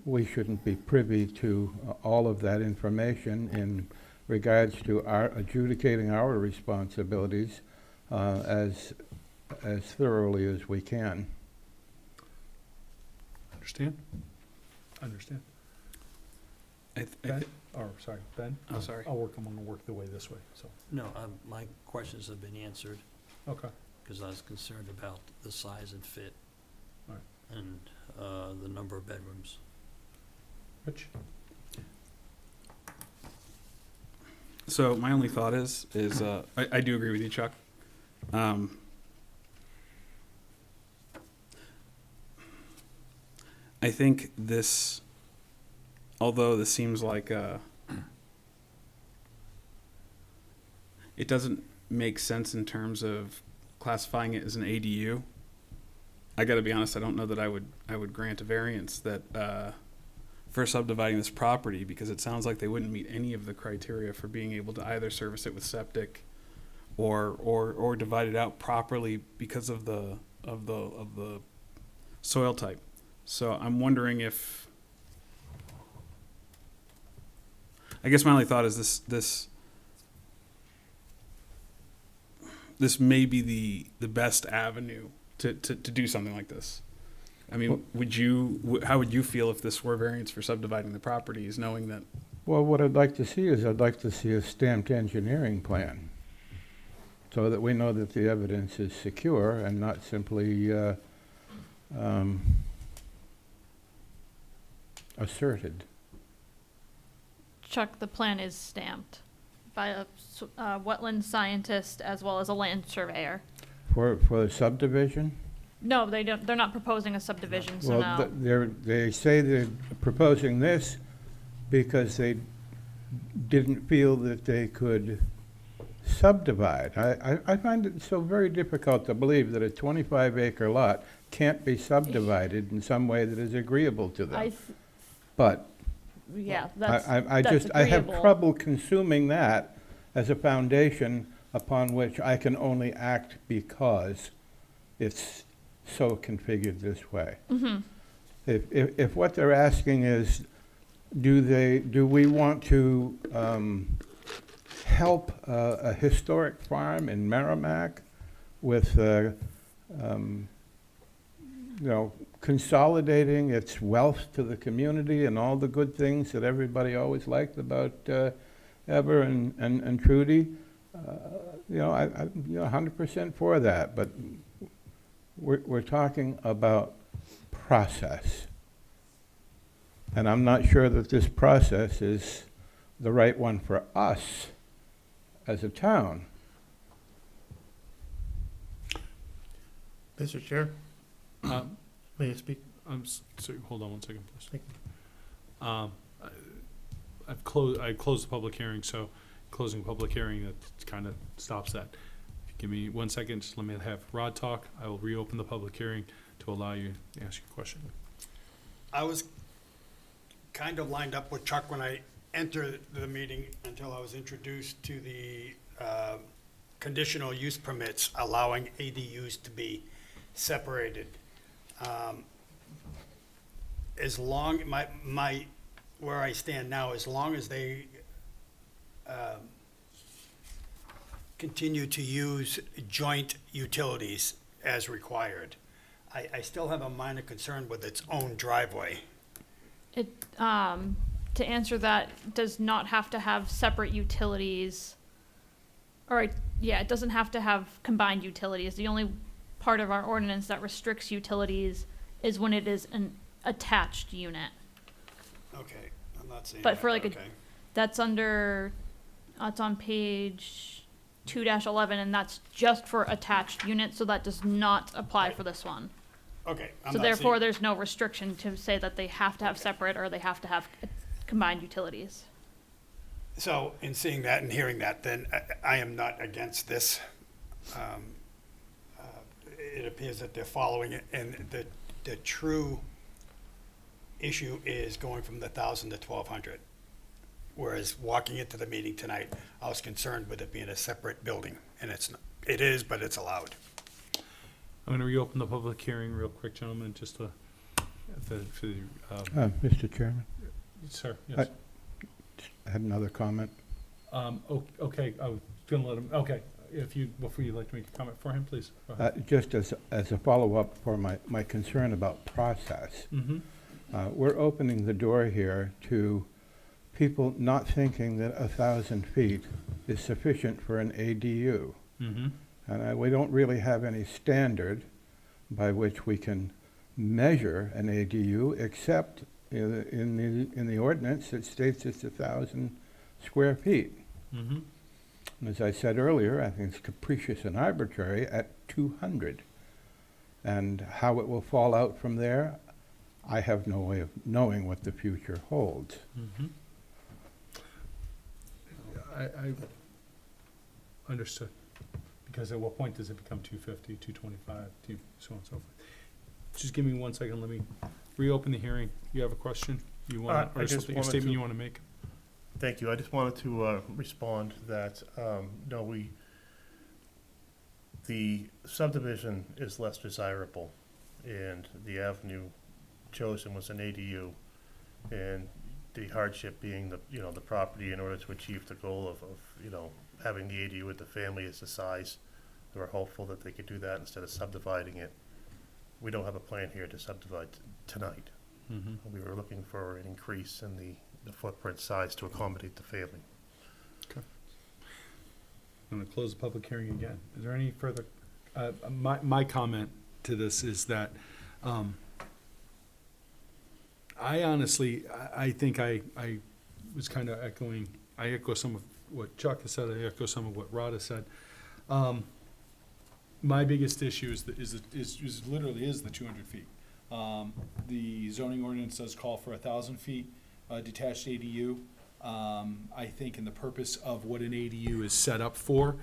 we shouldn't be privy to all of that information in regards to our adjudicating our responsibilities as thoroughly as we can. Understand? Understand. Ben? Or, sorry, Ben? Oh, sorry. I'm gonna work the way this way, so, No, my questions have been answered, okay. because I was concerned about the size and fit. Right. And, the number of bedrooms. Rich? So my only thought is I do agree with you, Chuck. I think this, although this seems like it doesn't make sense in terms of classifying it as an ADU. I got to be honest. I don't know that I would grant a variance that for subdividing this property, because it sounds like they wouldn't meet any of the criteria for being able to either service it with septic or divide it out properly because of the soil type. So I'm wondering if, I guess my only thought is this may be the best avenue to do something like this. I mean, how would you feel if this were variance for subdividing the properties, knowing that? Well, what I'd like to see is I'd like to see a stamped engineering plan so that we know that the evidence is secure and not simply asserted. Chuck, the plan is stamped by a wetland scientist as well as a land surveyor. For the subdivision? No, they don't. They're not proposing a subdivision, so Well, no. they say they're proposing this because they didn't feel that they could subdivide. I find it so very difficult to believe that a 25-acre lot can't be subdivided in some way that is agreeable to them. But Yeah, that's I that's just, I have agreeable. trouble consuming that as a foundation upon which I can only act because it's so configured this way. Mm-hmm. If what they're asking is, do we want to help a historic farm in Merrimack with, consolidating its wealth to the community and all the good things that everybody always liked about Ever and Trudy? I'm 100% for that, but we're talking about process. And I'm not sure that this process is the right one for us as a town. Mr. Chair, Um, may I speak? sorry, hold on one second, please. Thank I closed the public hearing, so closing public hearing, that kind of stops that. If you give me 1 second, just let me have Rod talk. I will reopen the public hearing to allow you to ask your question. I was kind of lined up with Chuck when I entered the meeting until I was introduced to the conditional use permits allowing ADUs to be separated. As long, where I stand now, as long as they continue to use joint utilities as required, I still have a minor concern with its own driveway. It to answer that, does not have to have separate utilities. It doesn't have to have combined utilities. The only part of our ordinance that restricts utilities is when it is an attached unit. Okay, I'm not seeing But that, for like okay. That's under, it's on page 2-11, and that's just for attached units, so that does not apply for this one. Okay. I'm So not therefore, seeing- there's no restriction to say that they have to have separate or they have to have combined utilities. So in seeing that and hearing that, then I am not against this. It appears that they're following it, and the true issue is going from the 1,000 to 1,200. Whereas walking into the meeting tonight, I was concerned with it being a separate building, and it is, but it's allowed. I'm gonna reopen the public hearing real quick, gentlemen, just to, for the, Mr. Chairman, sir, yes. I had another comment. Okay, I was gonna let him, okay, before you'd like to make a comment for him, please. Go ahead. Just as a follow-up for my concern about process. Mm-hmm. We're opening the door here to people not thinking that 1,000 feet is sufficient for an ADU. Mm-hmm. And we don't really have any standard by which we can measure an ADU, except in the ordinance, it states it's 1,000 square feet. Mm-hmm. And as I said earlier, I think it's capricious and arbitrary at 200. And how it will fall out from there, I have no way of knowing what the future holds. Mm-hmm. I understood. Because at what point does it become 250, 225, so on and so forth? Just give me 1 second, let me reopen the hearing. You have a question? You want, I or just something, a wanted statement to- you want to make? Thank you. I just wanted to respond that, no, the subdivision is less desirable, and the avenue chosen was an ADU, and the hardship being the property in order to achieve the goal of having the ADU with the family is the size. They were hopeful that they could do that instead of subdividing it. We don't have a plan here to subdivide tonight. Mm-hmm. We were looking for an increase in the footprint size to accommodate the family. I'm going to close the public hearing again. Is there any further, my comment to this is that, I honestly, I think I was kind of I echo some of what Chuck has said, I echo some of what Rod has said. My biggest issue is literally the 200 feet. The zoning ordinance does call for 1,000 feet detached ADU. I think in the purpose of what an ADU is set up for,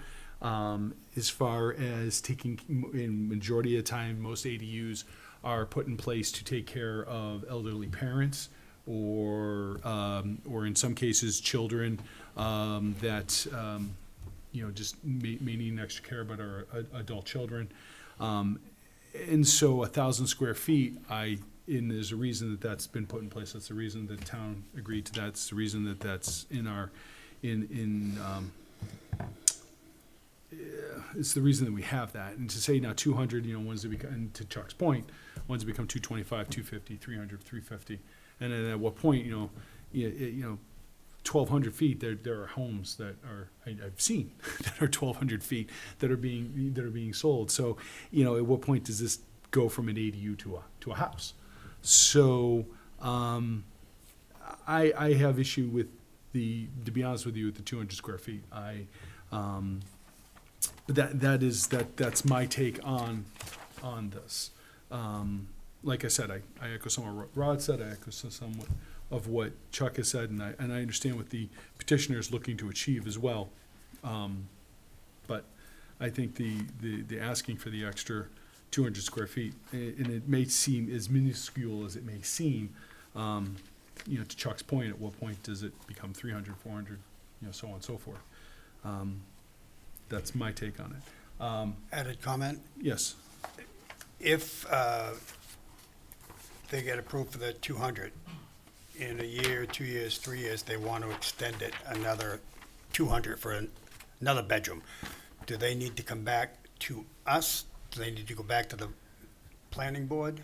as far as taking, in majority of the time, most ADUs are put in place to take care of elderly parents or in some cases, children that just may need extra care but are adult children. And so 1,000 square feet, and there's a reason that's been put in place. That's the reason the town agreed to that. It's the reason that's it's the reason that we have that. And to say now 200, once it become, and to Chuck's point, once it become 225, 250, 300, 350, and then at what point, 1,200 feet, there are homes that are, I've seen, that are 1,200 feet that are being sold. So, at what point does this go from an ADU to a house? So, I have issue with to be honest with you, with the 200 square feet. But that's my take on this. Like I said, I echo some of what Rod said, I echo some of what Chuck has said, and I understand what the petitioner is looking to achieve as well. But I think the asking for the extra 200 square feet, and it may seem as minuscule as it may seem, to Chuck's point, at what point does it become 300, 400, so on and so forth. That's my take on it. Added comment, Yes. if they get approved for the 200, in a year, 2 years, 3 years, they want to extend it another 200 for another bedroom, do they need to come back to us? Do they need to go back to the planning board?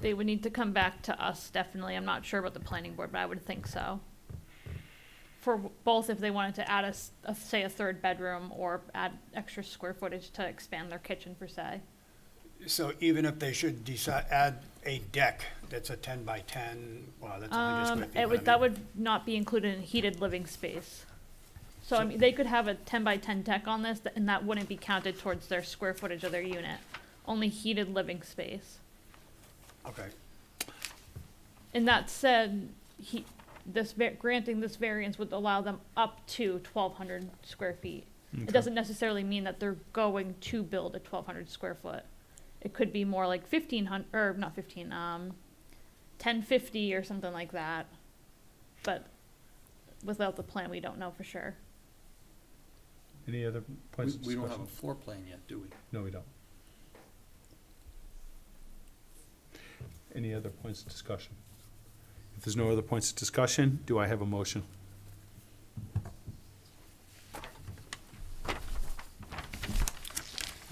They would need to come back to us, definitely. I'm not sure about the planning board, but I would think so. For both, if they wanted to add say a third bedroom or add extra square footage to expand their kitchen per se. So even if they should decide, add a deck that's a 10 by 10, well, that's 100 square feet. but I That mean- would not be included in heated living space. So, I mean, they could have a 10 by 10 deck on this, and that wouldn't be counted towards their square footage of their unit. Only heated living space. Okay. And that said, granting this variance would allow them up to 1,200 square feet. It doesn't necessarily mean that they're going to build a 1,200 square foot. It could be more like 1,500, or not 15, 1050 or something like that. But without the plan, we don't know for sure. Any other points of We don't have discussion? a floor plan yet, do we? No, we don't. Any other points of discussion? If there's no other points of discussion, do I have a motion?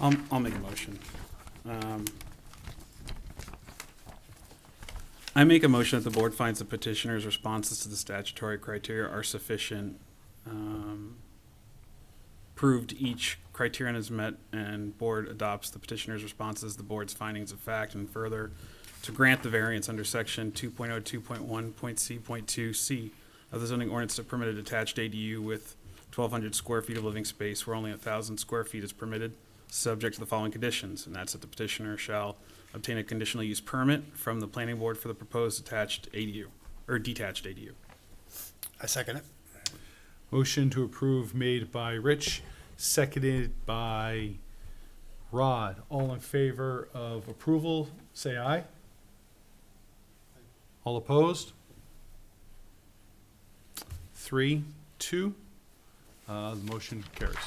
I'll make a motion. I make a motion that the board finds the petitioner's responses to the statutory criteria are sufficient. Proved each criterion is met and board adopts the petitioner's responses, the board's findings of fact, and further to grant the variance under section 2.02.1.c.2c of the zoning ordinance to permit a detached ADU with 1,200 square feet of living space where only 1,000 square feet is permitted, subject to the following conditions, and that's that the petitioner shall obtain a conditional use permit from the planning board for the proposed attached ADU, or detached ADU. I second it. Motion to approve made by Rich, seconded by Rod. All in favor of approval, say aye. All opposed? 3, 2. The motion carries.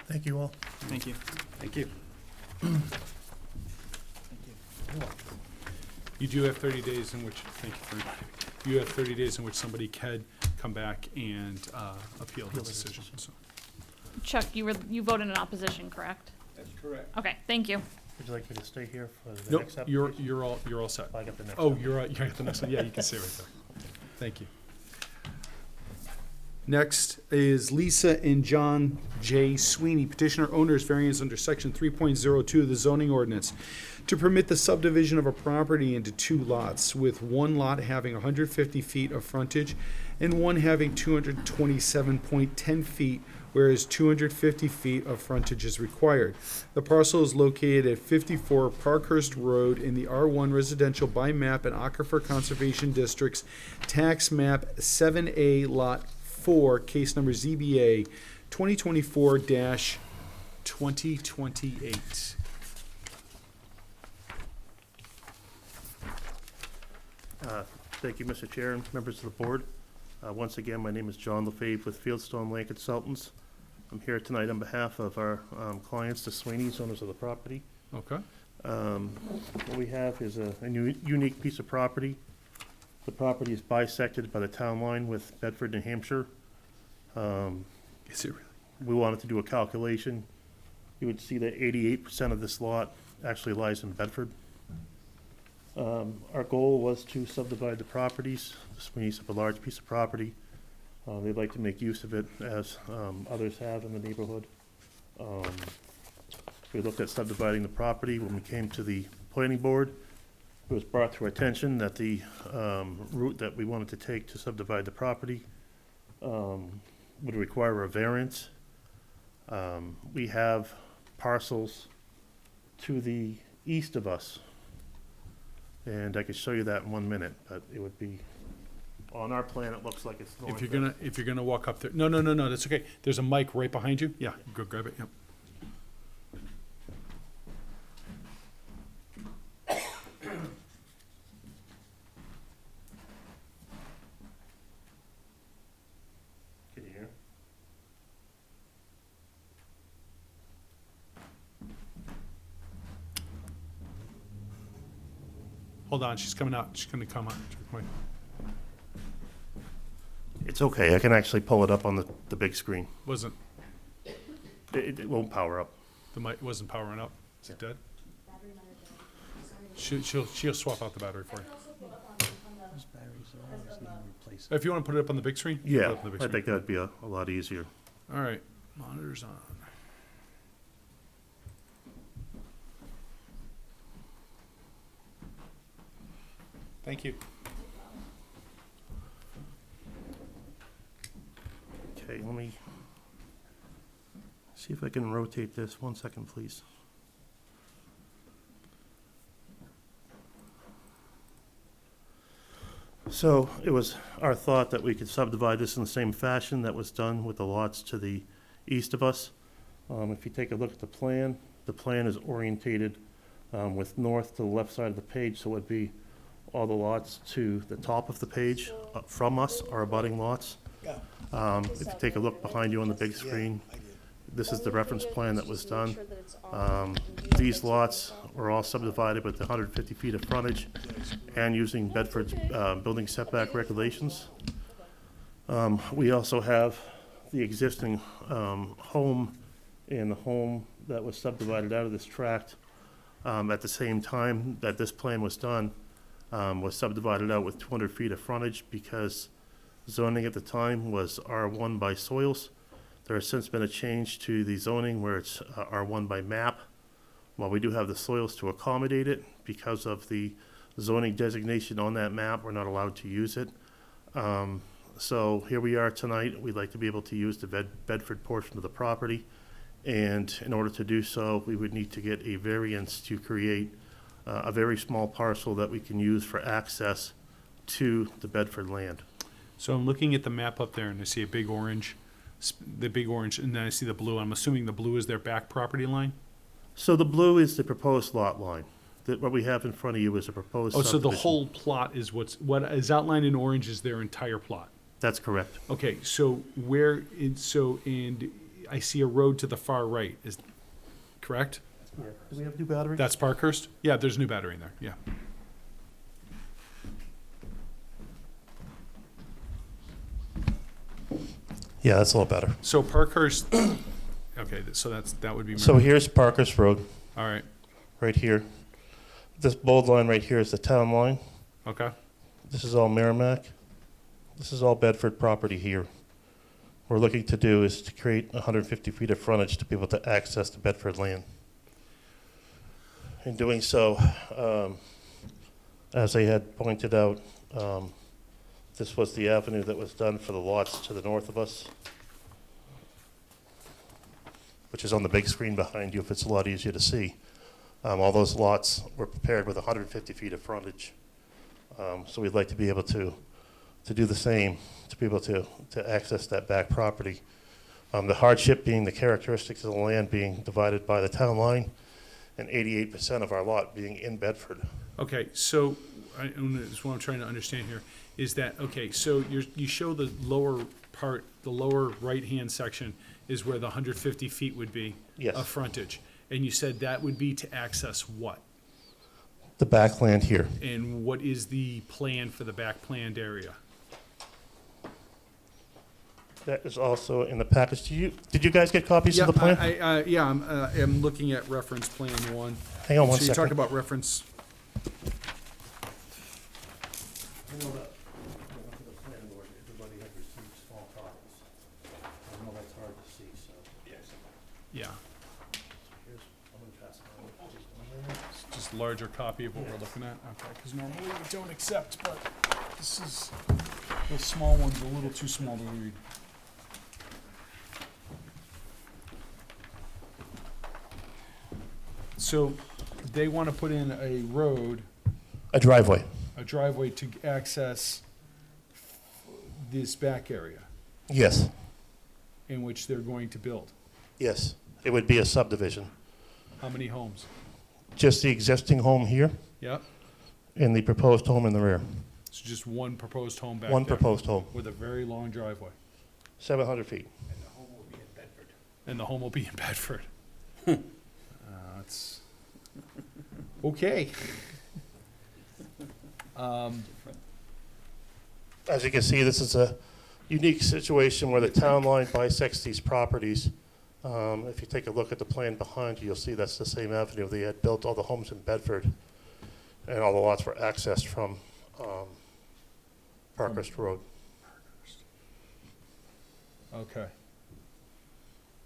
Thank you all. Thank you. Thank you. You do have 30 days in which, thank you for reminding me. You have 30 days in which somebody can come back and appeal the decision. So. Chuck, you voted in opposition, correct? That's correct. Okay, thank you. Would you like me to stay here for the Nope, next application? you're all set. I got the next Oh, one. you're at the next one. Yeah, you can stay right there. Thank you. Next is Lisa and John J. Sweeney, petitioner owners variance under section 3.02 of the zoning ordinance to permit the subdivision of a property into 2 lots, with one lot having 150 feet of frontage and one having 227.10 feet, whereas 250 feet of frontage is required. The parcel is located at 54 Parkhurst Road in the R1 Residential by Map and Aquifer Conservation Districts, Tax Map 7A Lot 4, case number ZBA 2024-2028. Thank you, Mr. Chair and members of the board. Once again, my name is John LaFave with Fieldstone Land Consultants. I'm here tonight on behalf of our clients, the Sweeneys, owners of the property. Okay. What we have is a unique piece of property. The property is bisected by the town line with Bedford, New Hampshire. Is it really? We wanted to do a calculation. You would see that 88% of this lot actually lies in Bedford. Our goal was to subdivide the properties. The Sweeneys have a large piece of property. They'd like to make use of it as others have in the neighborhood. We looked at subdividing the property. When we came to the planning board, it was brought to our attention that the route that we wanted to take to subdivide the property would require a variance. We have parcels to the east of us, and I could show you that in 1 minute, but it would be, on our plan, it looks like it's north. If you're gonna walk up there, no, that's okay. There's a mic right behind you. Yeah, go grab it. Yep. Can you hear? Hold on, she's coming out. She's gonna come out. It's okay, I can actually pull it up on the big screen. Wasn't It won't power up. the mic wasn't powering up? Is it dead? She'll swap out the battery for you. Those batteries are always need replaced. If you want to put it up on the big screen. put it Yeah, up on the big I screen. think that'd be a lot easier. All right, monitors on. Thank you. Okay, let me see if I can rotate this. 1 second, please. So it was our thought that we could subdivide this in the same fashion that was done with the lots to the east of us. If you take a look at the plan is orientated with north to the left side of the page, so it would be all the lots to the top of the page from us are abutting lots. If you take a look behind you on the big screen, This is the reference plan that was done. These lots were all subdivided with 150 feet of frontage and using Bedford's building setback regulations. We also have the existing home and the home that was subdivided out of this tract at the same time that this plan was done, was subdivided out with 200 feet of frontage because zoning at the time was R1 by soils. There has since been a change to the zoning where it's R1 by map. While we do have the soils to accommodate it, because of the zoning designation on that map, we're not allowed to use it. So here we are tonight. We'd like to be able to use the Bedford portion of the property. And in order to do so, we would need to get a variance to create a very small parcel that we can use for access to the Bedford land. So I'm looking at the map up there and I see a big orange, and then I see the blue. I'm assuming the blue is their back property line? So the blue is the proposed lot line. What we have in front of you is a proposed Oh, so the subdivision. whole plot is what is outlined in orange is their entire plot? That's correct. Okay, so and I see a road to the far right, is, correct? Do we have new battery? That's Parkhurst? Yeah, there's new battery in there, yeah. Yeah, that's a little better. So Parkhurst, okay, so that would be, So here's Parkhurst Road, all right, right here. This bold line right here is the town line. okay. This is all Merrimack. This is all Bedford property here. What we're looking to do is to create 150 feet of frontage to be able to access the Bedford land. In doing so, as I had pointed out, this was the avenue that was done for the lots to the north of us, which is on the big screen behind you if it's a lot easier to see. All those lots were prepared with 150 feet of frontage. So we'd like to be able to do the same, to be able to access that back property. The hardship being the characteristics of the land being divided by the town line and 88% of our lot being in Bedford. Okay, so is what I'm trying to understand here is that, okay, so you show the lower part, the lower right-hand section is where the 150 feet would be Yes. of frontage. And you said that would be to access what? The backland here. And what is the plan for the back planned area? That is also in the package. Did you guys get copies of the plan? I'm looking at reference plan one. Hang on one So you second. talked about reference, I know that, for the planning board, everybody had received small copies. I know that's hard to see, so. Yes. yeah, Here's, I'm gonna pass it on. Just one minute. it's just a larger copy of what we're looking at, okay, because normally we don't accept, but this is, the small one's a little too small to read. So they want to put in a road, A driveway. a driveway to access this back area Yes, in which they're going to build. yes. It would be a subdivision. How many homes? Just the existing home here Yep, and the proposed home in the rear. so just one proposed home back there. One proposed home, With a very long driveway. 700 feet. And the home will be in Bedford. That's, okay. As you can see, this is a unique situation where the town line bisects these properties. If you take a look at the plan behind you, you'll see that's the same avenue. They had built all the homes in Bedford, and all the lots were accessed from Parkhurst Road. Okay.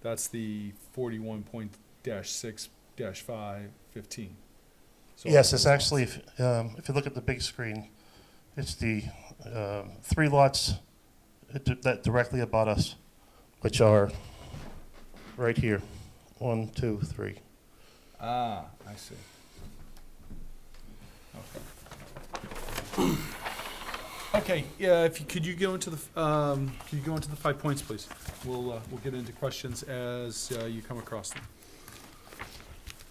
That's the 41.-6-5-15. So Yes, it's actually, if you look at the big screen, it's the 3 lots that directly abut us, which are right here. 1, 2, 3. Ah, I see. Okay. Okay, yeah, could you go into the 5 points, please? We'll get into questions as you come across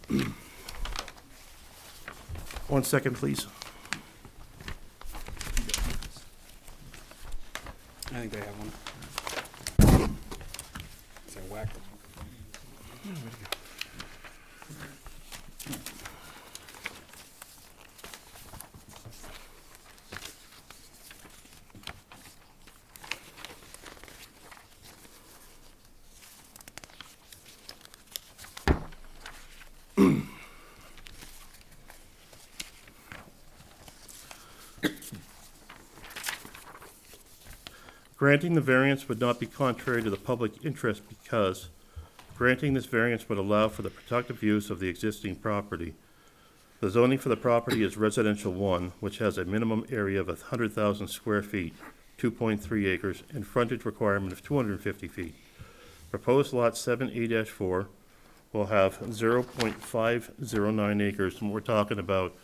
them. 1 second, please. I think they have one. So whack. Granting the variance would not be contrary to the public interest because granting this variance would allow for the productive use of the existing property. The zoning for the property is residential 1, which has a minimum area of 100,000 square feet, 2.3 acres, and frontage requirement of 250 feet. Proposed lot 7A-4 will have 0.509 acres, and what we're talking about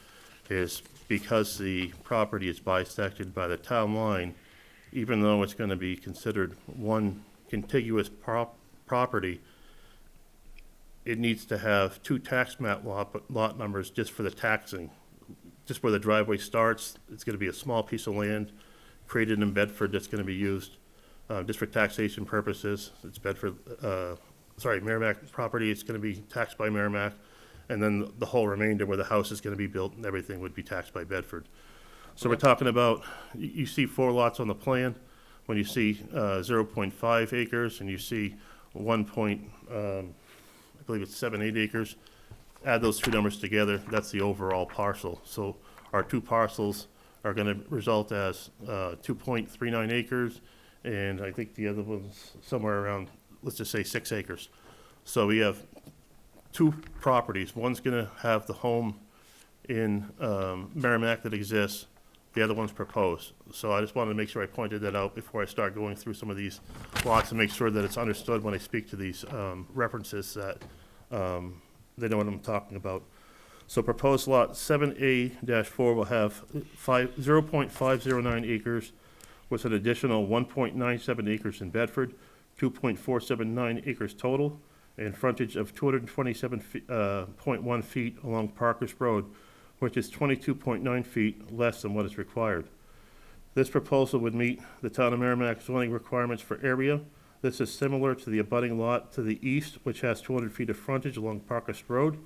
is because the property is bisected by the town line, even though it's gonna be considered one contiguous property, it needs to have 2 tax map lot numbers just for the taxing. Just where the driveway starts, it's gonna be a small piece of land created in Bedford that's gonna be used, just for taxation purposes. It's Bedford, Merrimack property, it's gonna be taxed by Merrimack. And then the whole remainder where the house is gonna be built and everything would be taxed by Bedford. So we're talking about, you see 4 lots on the plan. When you see 0.5 acres and you see I believe it's 7-8 acres, add those 2 numbers together, that's the overall parcel. So our 2 parcels are gonna result as 2.39 acres, and I think the other one's somewhere around, let's just say 6 acres. So we have 2 properties. One's gonna have the home in Merrimack that exists. The other one's proposed. So I just wanted to make sure I pointed that out before I start going through some of these lots and make sure that it's understood when I speak to these references that they know what I'm talking about. So proposed lot 7A-4 will have 0.509 acres with an additional 1.97 acres in Bedford, 2.479 acres total, and frontage of 227.1 feet along Parkhurst Road, which is 22.9 feet less than what is required. This proposal would meet the town of Merrimack zoning requirements for area. This is similar to the abutting lot to the east, which has 200 feet of frontage along Parkhurst Road,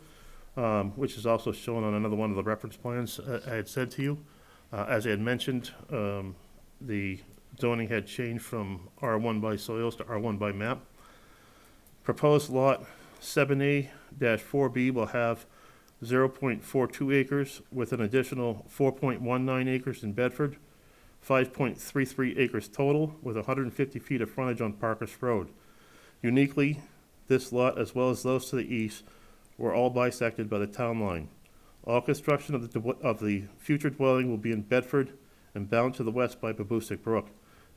which is also shown on another one of the reference plans I had sent to you. As I had mentioned, the zoning had changed from R1 by soils to R1 by map. Proposed lot 7A-4B will have 0.42 acres with an additional 4.19 acres in Bedford, 5.33 acres total with 150 feet of frontage on Parkhurst Road. Uniquely, this lot, as well as those to the east, were all bisected by the town line. All construction of the future dwelling will be in Bedford and bound to the west by Babusick Brook.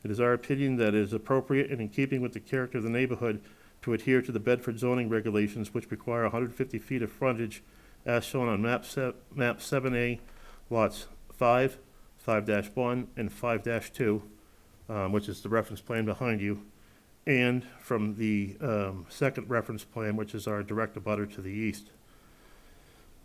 It is our opinion that it is appropriate and in keeping with the character of the neighborhood to adhere to the Bedford zoning regulations, which require 150 feet of frontage as shown on map 7A, lots 5, 5-1, and 5-2, which is the reference plan behind you, and from the second reference plan, which is our direct abutter to the east.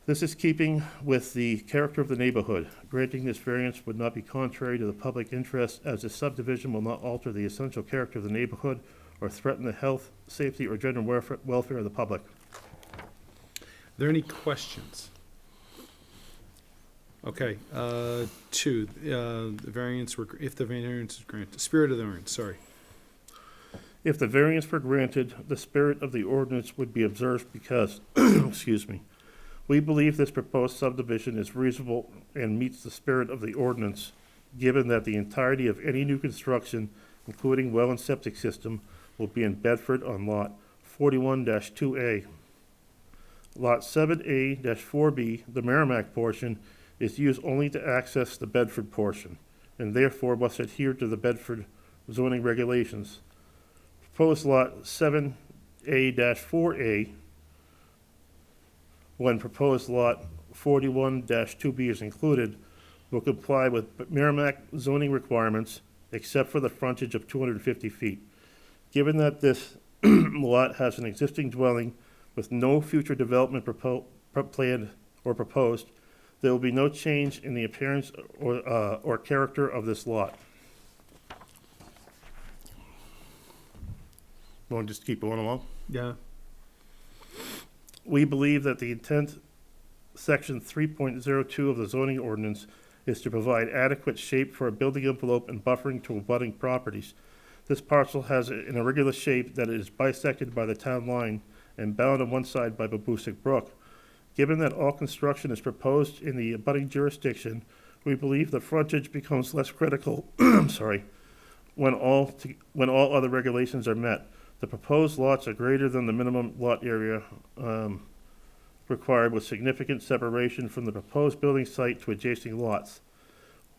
This is keeping with the character of the neighborhood. Granting this variance would not be contrary to the public interest, as this subdivision will not alter the essential character of the neighborhood or threaten the health, safety, or general welfare of the public. Are there any questions? Okay, 2, the variance, if the variance is granted, spirit of the variance, sorry. If the variance were granted, the spirit of the ordinance would be observed because, excuse me, we believe this proposed subdivision is reasonable and meets the spirit of the ordinance, given that the entirety of any new construction, including well and septic system, will be in Bedford on lot 41-2A. Lot 7A-4B, the Merrimack portion, is used only to access the Bedford portion, and therefore must adhere to the Bedford zoning regulations. Proposed lot 7A-4A, when proposed lot 41-2B is included, will comply with Merrimack zoning requirements, except for the frontage of 250 feet. Given that this lot has an existing dwelling with no future development planned or proposed, there will be no change in the appearance or character of this lot. Want to just keep going along? Yeah. We believe that the intent, section 3.02 of the zoning ordinance, is to provide adequate shape for a building envelope and buffering to abutting properties. This parcel has an irregular shape that is bisected by the town line and bound on one side by Babusick Brook. Given that all construction is proposed in the abutting jurisdiction, we believe the frontage becomes less critical, when all other regulations are met. The proposed lots are greater than the minimum lot area required, with significant separation from the proposed building site to adjacent lots.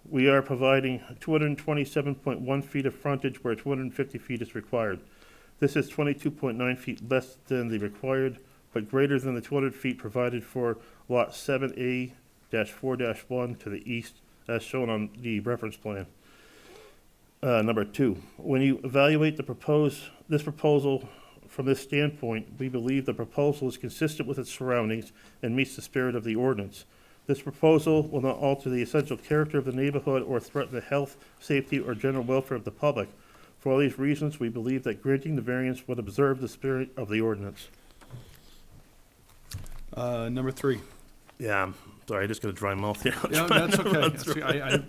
We are providing 227.1 feet of frontage where 250 feet is required. This is 22.9 feet less than the required, but greater than the 200 feet provided for Lot 7A-4-1 to the east, as shown on the reference plan. Number 2, when you evaluate this proposal from this standpoint, we believe the proposal is consistent with its surroundings and meets the spirit of the ordinance. This proposal will not alter the essential character of the neighborhood or threaten the health, safety, or general welfare of the public. For all these reasons, we believe that granting the variance would observe the spirit of the ordinance. Number 3. Yeah, I'm sorry, I just got a dry mouth here. No, that's okay. That's okay.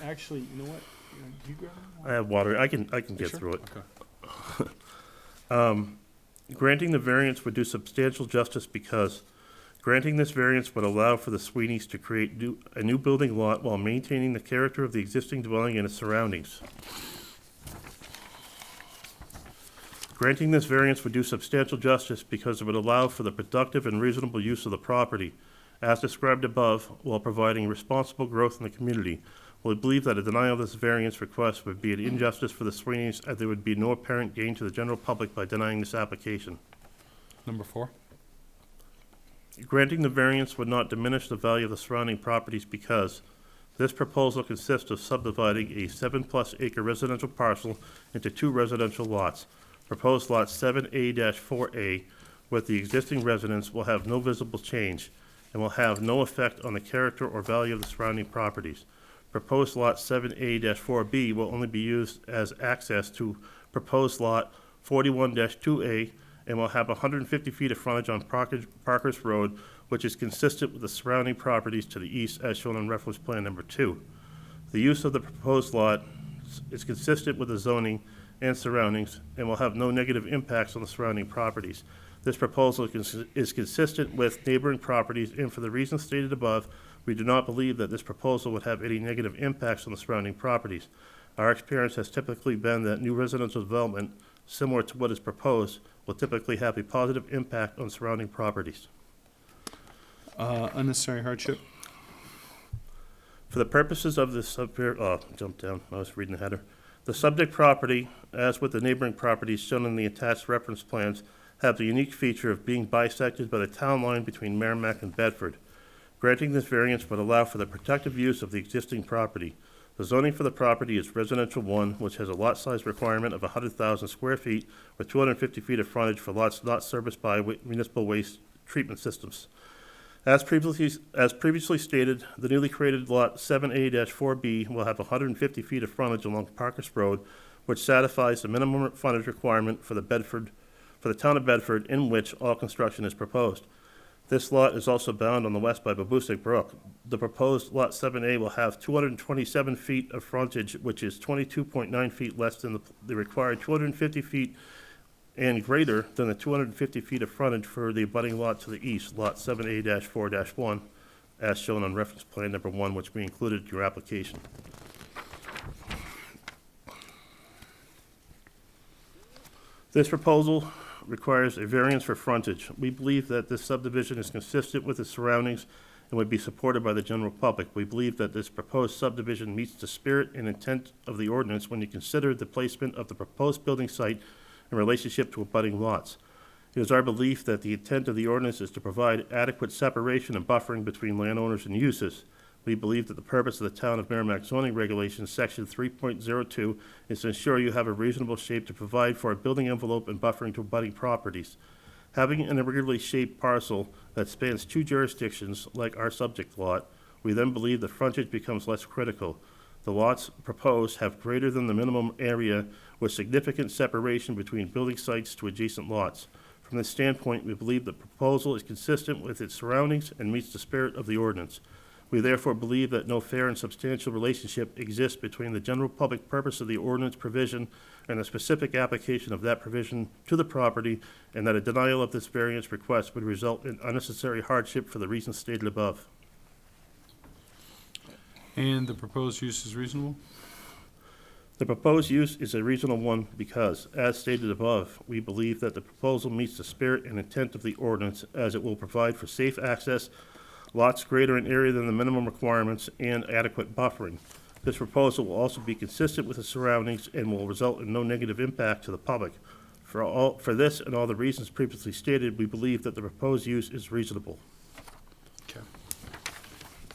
Actually, you know what? You grab I have water. I can get sure? through it. Okay. Granting the variance would do substantial justice because granting this variance would allow for the Sweeneys to create a new building lot while maintaining the character of the existing dwelling and its surroundings. Granting this variance would do substantial justice because it would allow for the productive and reasonable use of the property, as described above, while providing responsible growth in the community. We believe that a denial of this variance request would be an injustice for the Sweeneys, as there would be no apparent gain to the general public by denying this application. Number 4. Granting the variance would not diminish the value of the surrounding properties because this proposal consists of subdividing a 7+ acre residential parcel into 2 residential lots. Proposed lot 7A-4A with the existing residence will have no visible change and will have no effect on the character or value of the surrounding properties. Proposed lot 7A-4B will only be used as access to proposed lot 41-2A and will have 150 feet of frontage on Parkers Road, which is consistent with the surrounding properties to the east as shown on reference plan number 2. The use of the proposed lot is consistent with the zoning and surroundings and will have no negative impacts on the surrounding properties. This proposal is consistent with neighboring properties, and for the reasons stated above, we do not believe that this proposal would have any negative impacts on the surrounding properties. Our experience has typically been that new residential development, similar to what is proposed, will typically have a positive impact on surrounding properties. Unnecessary hardship. For the purposes of this jump down, I was reading the header. The subject property, as with the neighboring properties shown in the attached reference plans, have the unique feature of being bisected by the town line between Merrimack and Bedford. Granting this variance would allow for the protective use of the existing property. The zoning for the property is Residential 1, which has a lot size requirement of 100,000 square feet with 250 feet of frontage for lots not serviced by municipal waste treatment systems. As previously stated, the newly created lot 7A-4B will have 150 feet of frontage along Parkers Road, which satisfies the minimum frontage requirement for the town of Bedford, in which all construction is proposed. This lot is also bound on the west by Babusick Brook. The proposed lot 7A will have 227 feet of frontage, which is 22.9 feet less than the required 250 feet and greater than the 250 feet of frontage for the abutting lot to the east, lot 7A-4-1, as shown on reference plan number 1, which we included in your application. This proposal requires a variance for frontage. We believe that this subdivision is consistent with the surroundings and would be supported by the general public. We believe that this proposed subdivision meets the spirit and intent of the ordinance when you consider the placement of the proposed building site in relationship to abutting lots. It is our belief that the intent of the ordinance is to provide adequate separation and buffering between landowners and uses. We believe that the purpose of the Town of Merrimack zoning regulations, section 3.02, is to ensure you have a reasonable shape to provide for a building envelope and buffering to abutting properties. Having an irregularly shaped parcel that spans 2 jurisdictions, like our subject lot, we then believe the frontage becomes less critical. The lots proposed have greater than the minimum area with significant separation between building sites to adjacent lots. From this standpoint, we believe the proposal is consistent with its surroundings and meets the spirit of the ordinance. We therefore believe that no fair and substantial relationship exists between the general public purpose of the ordinance provision and the specific application of that provision to the property, and that a denial of this variance request would result in unnecessary hardship for the reasons stated above. And the proposed use is reasonable? The proposed use is a reasonable one because, as stated above, we believe that the proposal meets the spirit and intent of the ordinance, as it will provide for safe access, lots greater in area than the minimum requirements, and adequate buffering. This proposal will also be consistent with the surroundings and will result in no negative impact to the public. For this and all the reasons previously stated, we believe that the proposed use is reasonable. Okay.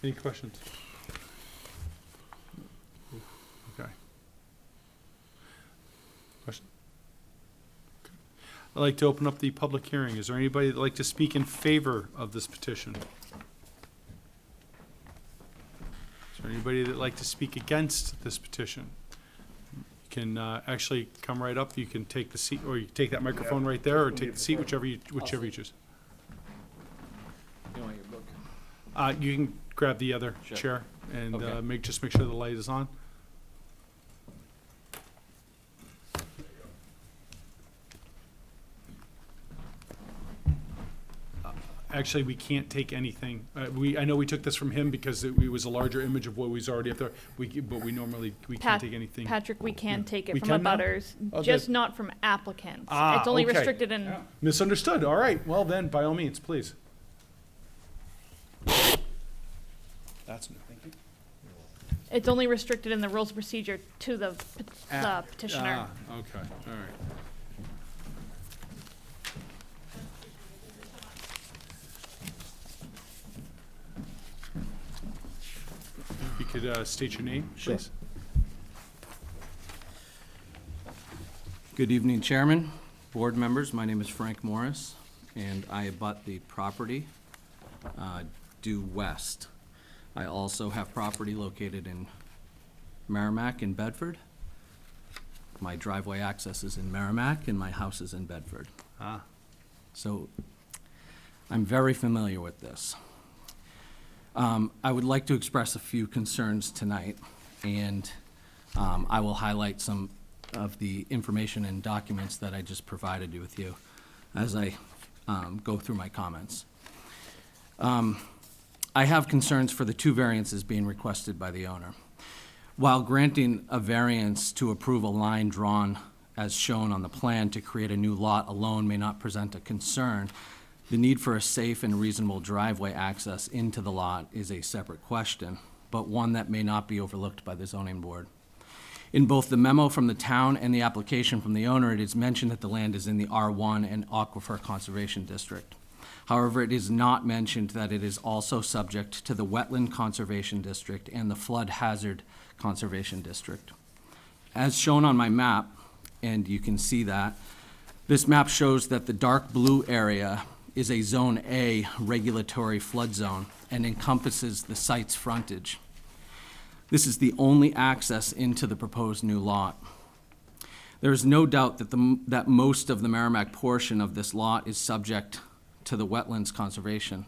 Any questions? Okay. Question? Okay. I'd like to open up the public hearing. Is there anybody that'd like to speak in favor of this petition? Is there anybody that'd like to speak against this petition? You can actually come right up. You can take the seat, or you can take that microphone right there, or take the seat, whichever you choose. You can grab the other chair and just make sure the light is on. Actually, we can't take anything. I know we took this from him because it was a larger image of what was already up there. But we normally can't take anything. Patrick, we can take it We from can now? abutters, Oh, just good. not from applicants. Ah, It's only okay. restricted in, Misunderstood. All right. Well, then, by all means, please. That's new. Thank you. it's only restricted in the rules of procedure to the petitioner. Okay. All right. You could state your name, please. Good evening, Chairman, board members. My name is Frank Morris, and I abut the property due west. I also have property located in Merrimack and Bedford. My driveway access is in Merrimack, and my house is in Bedford. So I'm very familiar with this. I would like to express a few concerns tonight, and I will highlight some of the information and documents that I just provided with you as I go through my comments. I have concerns for the two variances being requested by the owner. While granting a variance to approve a line drawn as shown on the plan to create a new lot alone may not present a concern, the need for a safe and reasonable driveway access into the lot is a separate question, but one that may not be overlooked by the zoning board. In both the memo from the town and the application from the owner, it is mentioned that the land is in the R1 and Aquifer Conservation District. However, it is not mentioned that it is also subject to the Wetland Conservation District and the Flood Hazard Conservation District. As shown on my map, and you can see that, this map shows that the dark blue area is a Zone A regulatory flood zone and encompasses the site's frontage. This is the only access into the proposed new lot. There is no doubt that that most of the Merrimack portion of this lot is subject to the wetlands conservation.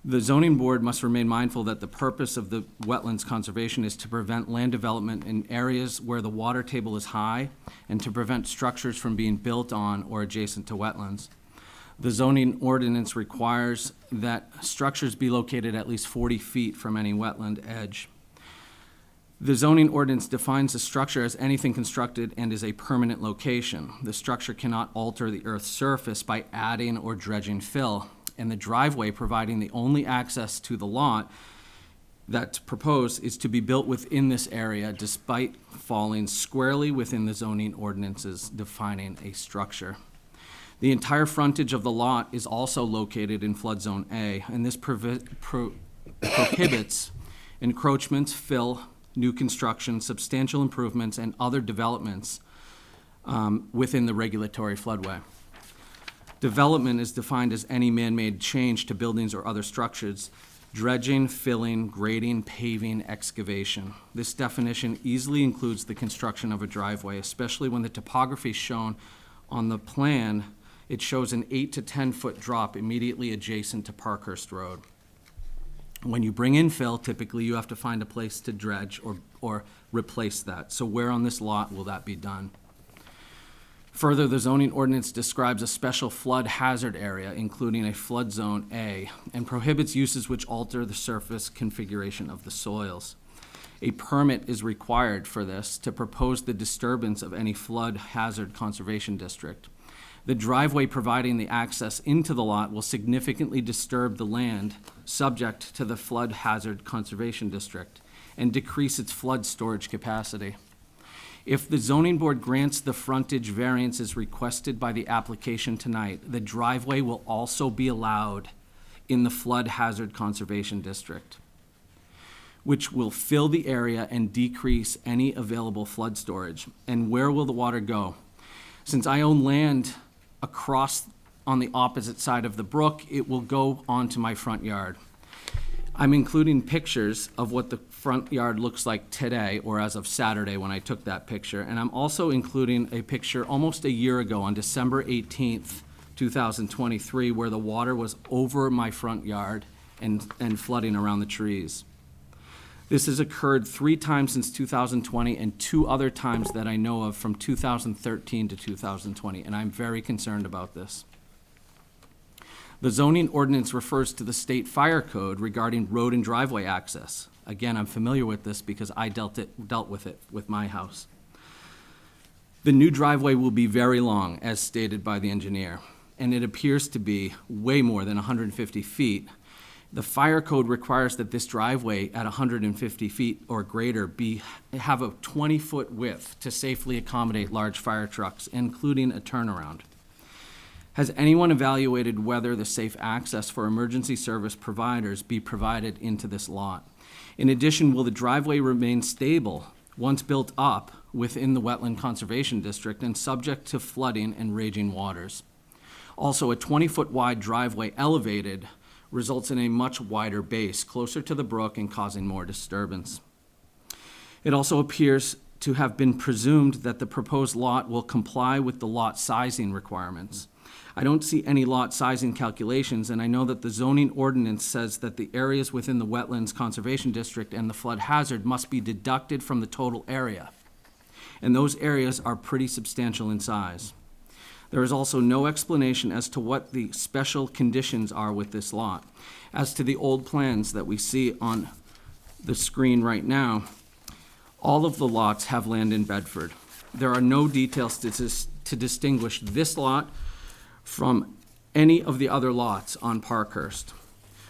The zoning board must remain mindful that the purpose of the wetlands conservation is to prevent land development in areas where the water table is high and to prevent structures from being built on or adjacent to wetlands. The zoning ordinance requires that structures be located at least 40 feet from any wetland edge. The zoning ordinance defines a structure as anything constructed and is a permanent location. The structure cannot alter the earth's surface by adding or dredging fill, and the driveway providing the only access to the lot that's proposed is to be built within this area despite falling squarely within the zoning ordinances defining a structure. The entire frontage of the lot is also located in flood zone A, and this prohibits encroachments, fill, new construction, substantial improvements, and other developments within the regulatory floodway. Development is defined as any man-made change to buildings or other structures, dredging, filling, grading, paving, excavation. This definition easily includes the construction of a driveway, especially when the topography shown on the plan it shows an 8 to 10-foot drop immediately adjacent to Parkhurst Road. When you bring in fill, typically you have to find a place to dredge or replace that. So where on this lot will that be done? Further, the zoning ordinance describes a special flood hazard area, including a flood zone A, and prohibits uses which alter the surface configuration of the soils. A permit is required for this to propose the disturbance of any flood hazard conservation district. The driveway providing the access into the lot will significantly disturb the land subject to the flood hazard conservation district and decrease its flood storage capacity. If the zoning board grants the frontage variances requested by the application tonight, the driveway will also be allowed in the flood hazard conservation district, which will fill the area and decrease any available flood storage. And where will the water go? Since I own land across on the opposite side of the brook, it will go onto my front yard. I'm including pictures of what the front yard looks like today, or as of Saturday when I took that picture. And I'm also including a picture almost a year ago on December 18th, 2023, where the water was over my front yard and flooding around the trees. This has occurred 3 times since 2020 and 2 other times that I know of from 2013 to 2020, and I'm very concerned about this. The zoning ordinance refers to the state fire code regarding road and driveway access. Again, I'm familiar with this because I dealt with it with my house. The new driveway will be very long, as stated by the engineer, and it appears to be way more than 150 feet. The fire code requires that this driveway at 150 feet or greater have a 20-foot width to safely accommodate large fire trucks, including a turnaround. Has anyone evaluated whether the safe access for emergency service providers be provided into this lot? In addition, will the driveway remain stable once built up within the Wetland Conservation District and subject to flooding and raging waters? Also, a 20-foot wide driveway elevated results in a much wider base closer to the brook and causing more disturbance. It also appears to have been presumed that the proposed lot will comply with the lot sizing requirements. I don't see any lot sizing calculations, and I know that the zoning ordinance says that the areas within the Wetlands Conservation District and the flood hazard must be deducted from the total area. And those areas are pretty substantial in size. There is also no explanation as to what the special conditions are with this lot. As to the old plans that we see on the screen right now, all of the lots have land in Bedford. There are no details to distinguish this lot from any of the other lots on Parkhurst.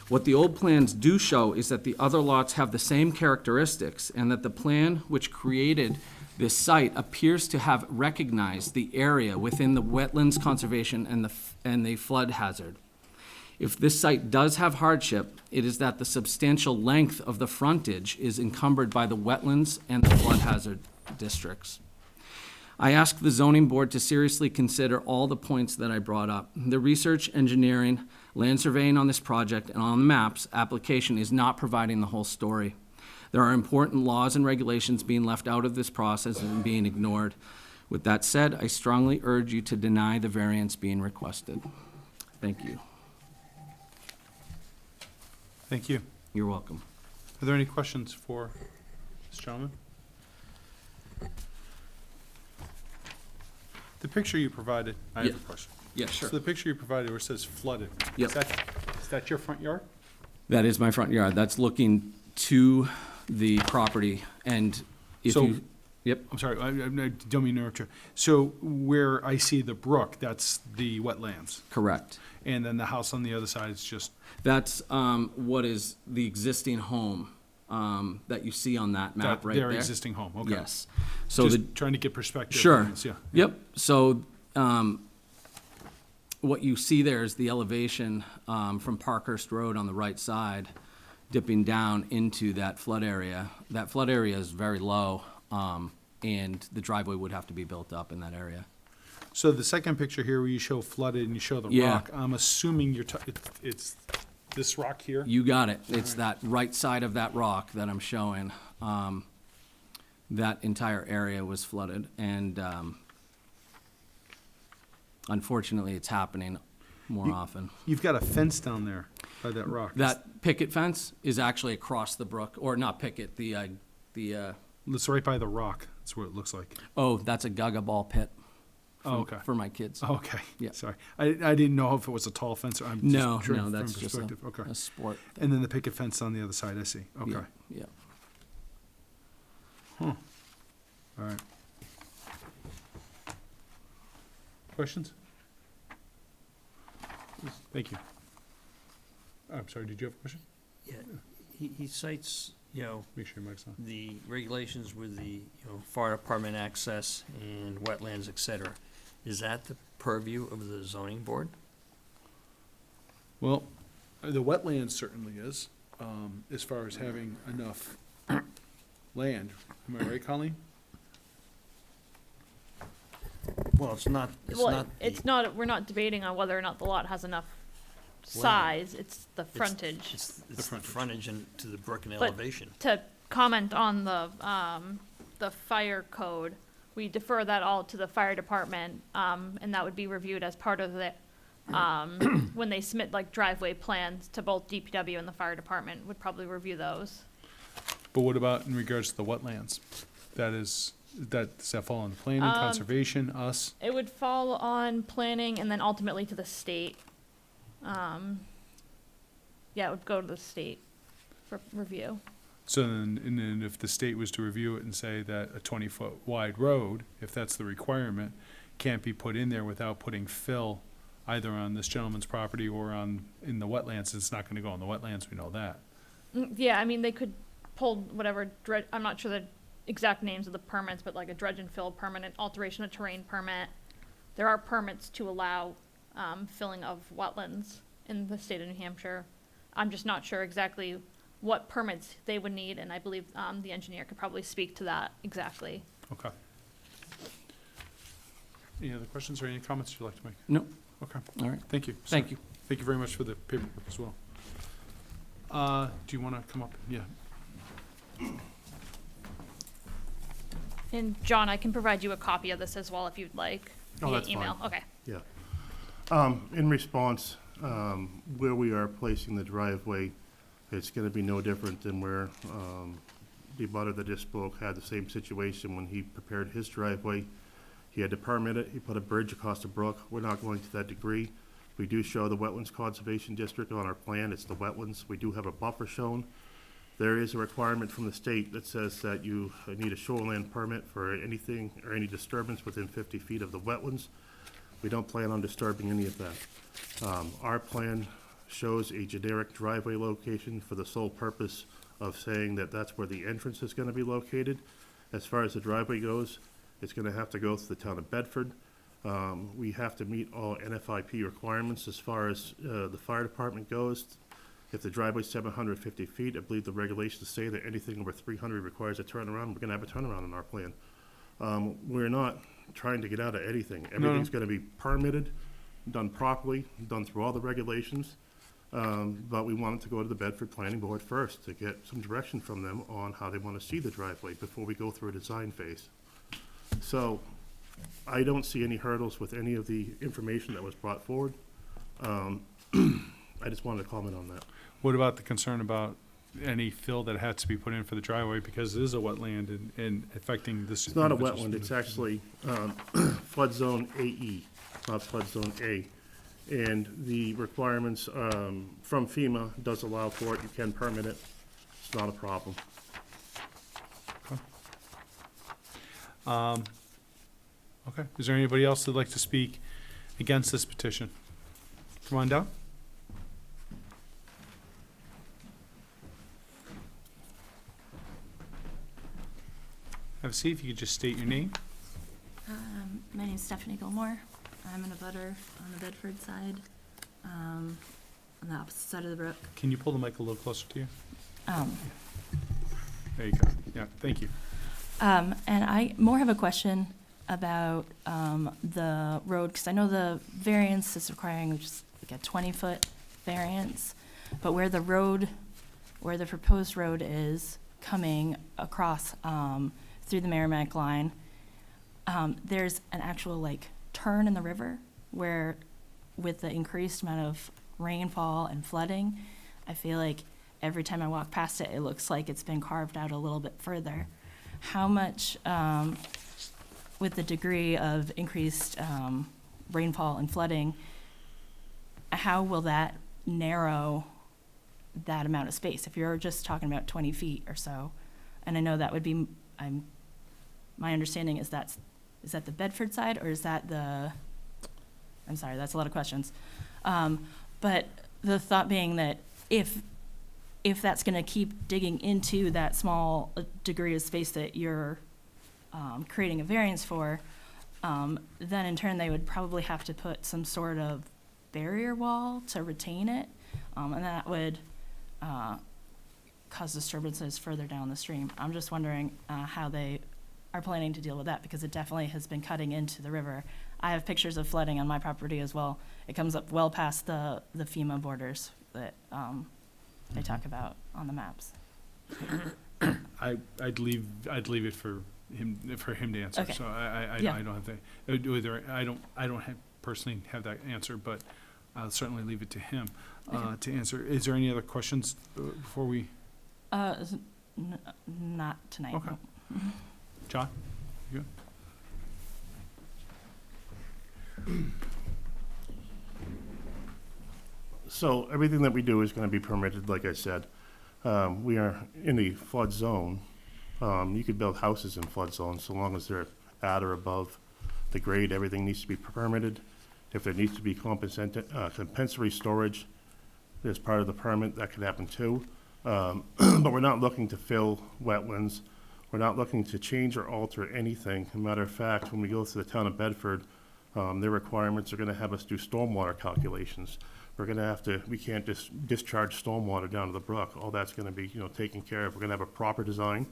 What the old plans do show is that the other lots have the same characteristics and that the plan which created this site appears to have recognized the area within the wetlands conservation and the flood hazard. If this site does have hardship, it is that the substantial length of the frontage is encumbered by the wetlands and the flood hazard districts. I ask the zoning board to seriously consider all the points that I brought up. The research, engineering, land surveying on this project and on the maps application is not providing the whole story. There are important laws and regulations being left out of this process and being ignored. With that said, I strongly urge you to deny the variance being requested. Thank you. Thank you. You're welcome. Are there any questions for this gentleman? The picture you provided, I have Yeah. a question. Yeah, sure. So the picture you provided where it says flooded, Yep. is that your front yard? That is my front yard. That's looking to the property, and if So- you, yep, I'm sorry, I don't mean to interrupt you. So where I see the brook, that's the wetlands, correct. and then the house on the other side is just, That's what is the existing home that you see on that map right there. their existing home, okay. Yes. So Just the, trying to get perspective. sure. Yeah. Yep. So what you see there is the elevation from Parkhurst Road on the right side, dipping down into that flood area. That flood area is very low, and the driveway would have to be built up in that area. So the second picture here where you show flooded and you show the Yeah. rock, I'm assuming it's this rock here? You got it. It's that right side of that rock that I'm showing. That entire area was flooded, and Unfortunately, it's happening more often. You've got a fence down there by that rock. That picket fence is actually across the brook, or not picket, It's right by the rock. That's what it looks like. oh, that's a Gaga ball pit. Oh, okay. For my kids. Oh, okay. Yeah. Sorry. I didn't know if it was a tall fence. I'm No, just sure no, from that's just perspective. Okay. a sport. And then the picket fence on the other side, I see. Okay. Yeah, yeah. All right. Questions? Thank you. I'm sorry, did you have a question? Yeah, he cites, Make sure your mic's on. the regulations with the, fire department access and wetlands, et cetera. Is that the purview of the zoning board? Well, the wetland certainly is, as far as having enough land. Am I right, Colleen? Well, it's not, Well, it's not, we're not debating on whether or not the lot has enough size, it's the frontage. It's The the frontage. frontage and to the brook and But- elevation. To comment on the fire code, we defer that all to the fire department, and that would be reviewed as part of the, when they submit like driveway plans to both DPW and the fire department, would probably review those. But what about in regards to the wetlands? Does that fall on planning, conservation, us? It would fall on planning and then ultimately to the state. Yeah, it would go to the state for review. So then, and then if the state was to review it and say that a 20-foot wide road, if that's the requirement, can't be put in there without putting fill either on this gentleman's property or in the wetlands, it's not gonna go in the wetlands, we know that. Yeah, I mean, they could pull whatever I'm not sure the exact names of the permits, but like a dredge and fill permit, an alteration of terrain permit. There are permits to allow, filling of wetlands in the state of New Hampshire. I'm just not sure exactly what permits they would need, and I believe, the engineer could probably speak to that exactly. Okay. Any other questions or any comments you'd like to make? No, Okay, all right. thank you. Thank you. Thank you very much for the paperwork as well. Do you wanna come up? Yeah. And John, I can provide you a copy of this as well if you'd like. Oh, via that's fine. email. Okay. Yeah. In response, where we are placing the driveway, it's gonna be no different than where, the abutter that just spoke had the same situation when he prepared his driveway. He had to permit it, he put a bridge across the brook. We're not going to that degree. We do show the Wetlands Conservation District on our plan, it's the wetlands. We do have a buffer shown. There is a requirement from the state that says that you need a shoreline permit for anything or any disturbance within 50 feet of the wetlands. We don't plan on disturbing any of that. Our plan shows a generic driveway location for the sole purpose of saying that that's where the entrance is gonna be located. As far as the driveway goes, it's gonna have to go through the town of Bedford. We have to meet all NFIP requirements as far as the fire department goes. If the driveway's 750 feet, I believe the regulations say that anything over 300 requires a turnaround. We're gonna have a turnaround in our plan. We're not trying to get out of anything. Everything's gonna be permitted, done properly, done through all the regulations. But we wanted to go to the Bedford Planning Board first to get some direction from them on how they wanna see the driveway before we go through a design phase. So, I don't see any hurdles with any of the information that was brought forward. I just wanted to comment on that. What about the concern about any fill that had to be put in for the driveway because it is a wetland and affecting this? It's not a wetland, it's actually flood zone AE, not flood zone A. And the requirements from FEMA does allow for it, you can permit it, it's not a problem. Okay, is there anybody else that'd like to speak against this petition? Come on down. Have a seat, if you could just state your name. My name's Stephanie Gilmore. I'm in a butter on the Bedford side, on the opposite side of the brook. Can you pull the mic a little closer to you? Um, There you go. Yeah, thank you. and I more have a question about the road, because I know the variance is requiring just like a 20-foot variance, but where the road, where the proposed road is coming across through the Merrimack line, there's an actual like turn in the river where with the increased amount of rainfall and flooding, I feel like every time I walk past it, it looks like it's been carved out a little bit further. How much, with the degree of increased rainfall and flooding, how will that narrow that amount of space? If you're just talking about 20 feet or so, and I know that would be, my understanding is that the Bedford side, or is that the, I'm sorry, that's a lot of questions. But the thought being that if that's gonna keep digging into that small degree of space that you're creating a variance for, then in turn they would probably have to put some sort of barrier wall to retain it, and that would cause disturbances further down the stream. I'm just wondering how they are planning to deal with that, because it definitely has been cutting into the river. I have pictures of flooding on my property as well. It comes up well past the FEMA borders that they talk about on the maps. I'd leave it for him to answer. Okay. So I Yeah. don't have that. I don't personally have that answer, but I'll certainly leave it to him to answer. Is there any other questions before we? Not tonight. Okay. no. John, you good? So everything that we do is gonna be permitted, like I said. We are in the flood zone. You could build houses in flood zones so long as they're at or above the grade. Everything needs to be permitted. If there needs to be compensatory storage as part of the permit, that could happen too. But we're not looking to fill wetlands. We're not looking to change or alter anything. As a matter of fact, when we go to the town of Bedford, their requirements are gonna have us do stormwater calculations. We're gonna have to, we can't just discharge stormwater down to the brook. All that's gonna be, taken care of. We're gonna have a proper design.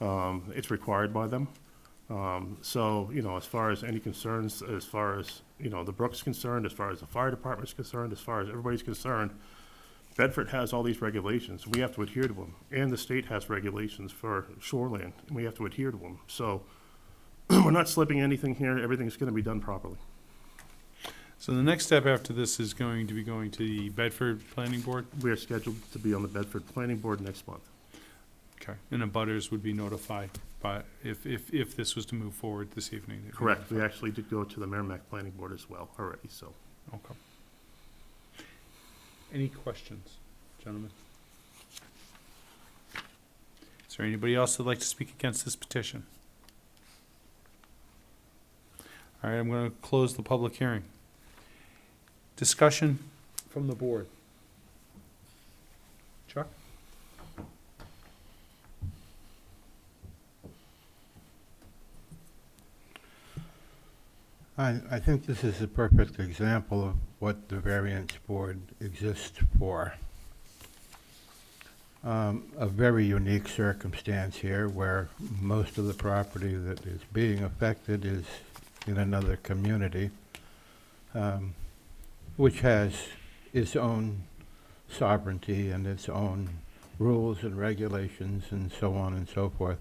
It's required by them. So, as far as any concerns, as far as, the brook's concerned, as far as the fire department's concerned, as far as everybody's concerned, Bedford has all these regulations. We have to adhere to them. And the state has regulations for shoreline, and we have to adhere to them. So we're not slipping anything here. Everything's gonna be done properly. So the next step after this is going to be going to the Bedford Planning Board? We are scheduled to be on the Bedford Planning Board next month. Okay. And the butters would be notified by, if this was to move forward this evening? they'd be Correct. We notified. actually did go to the Merrimack Planning Board as well already, so. Okay. Any questions, gentlemen? Is there anybody else that'd like to speak against this petition? All right, I'm going to close the public hearing. Discussion from the board. Chuck? I think this is a perfect example of what the variance board exists for. A very unique circumstance here where most of the property that is being affected is in another community, which has its own sovereignty and its own rules and regulations and so on and so forth.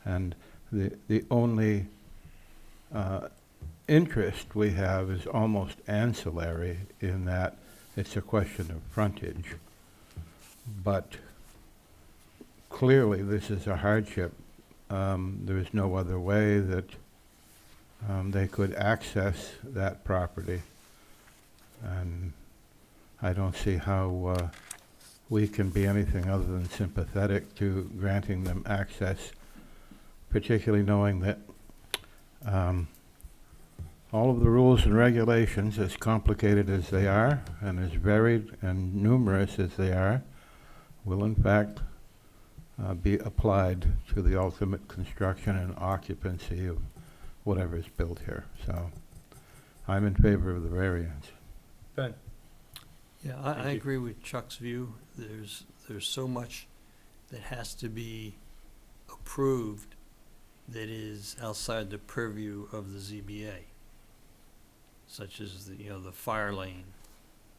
And the only interest we have is almost ancillary in that it's a question of frontage. But clearly this is a hardship. There is no other way that they could access that property. And I don't see how we can be anything other than sympathetic to granting them access, particularly knowing that all of the rules and regulations, as complicated as they are, and as varied and numerous as they are, will in fact be applied to the ultimate construction and occupancy of whatever is built here. So I'm in favor of the variance. Ben? Yeah, Thank I you. agree with Chuck's view. There's so much that has to be approved that is outside the purview of the ZBA, such as the fire lane,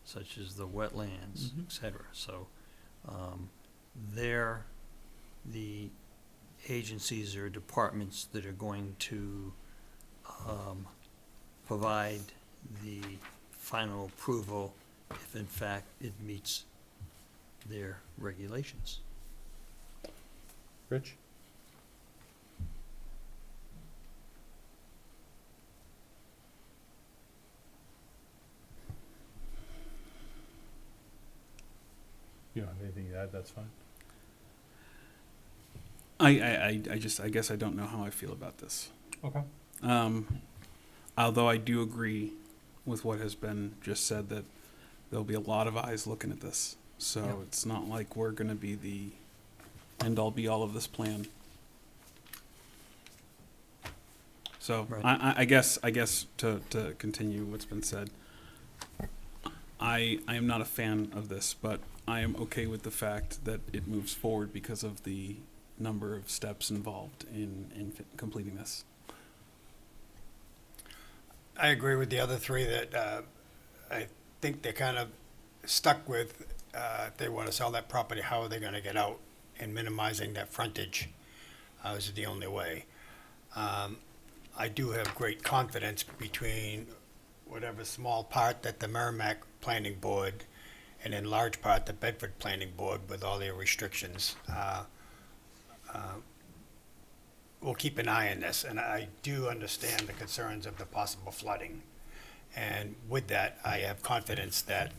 such as the wetlands, Mhm. et cetera. So, they're the agencies or departments that are going to provide the final approval if in fact it meets their regulations. Rich? You don't have anything to add, that's fine. I guess I don't know how I feel about this. Okay. Although I do agree with what has been just said, that there'll be a lot of eyes looking at this. So Yep. it's not like we're gonna be the end-all be-all of this plan. So Right. I guess to continue what's been said, I am not a fan of this, but I am okay with the fact that it moves forward because of the number of steps involved in completing this. I agree with the other three that I think they're kind of stuck with, if they want to sell that property, how are they going to get out? And minimizing that frontage is the only way. I do have great confidence between whatever small part that the Merrimack Planning Board and in large part the Bedford Planning Board with all their restrictions will keep an eye on this. And I do understand the concerns of the possible flooding. And with that, I have confidence that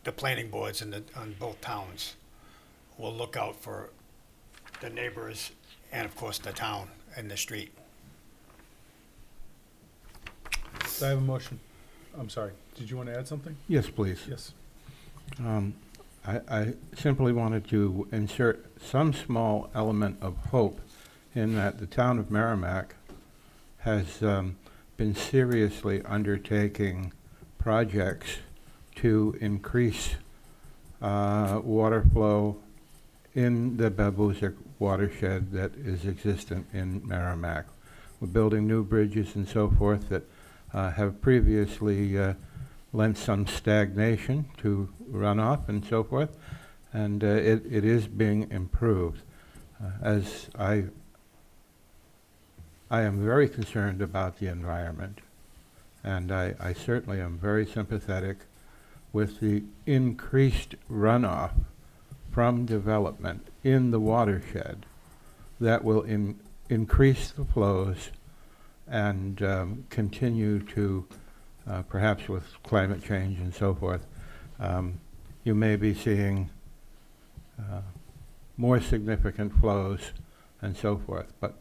the planning boards on both towns will look out for the neighbors and of course the town and the street. Do I have a motion? I'm sorry, did you want to add something? Yes, please. Yes. I simply wanted to insert some small element of hope in that the town of Merrimack has been seriously undertaking projects to increase water flow in the Babuzik watershed that is existent in Merrimack. We're building new bridges and so forth that have previously lent some stagnation to runoff and so forth, and it is being improved. As I am very concerned about the environment, and I certainly am very sympathetic with the increased runoff from development in the watershed that will increase the flows and continue to, perhaps with climate change and so forth, you may be seeing more significant flows and so forth. But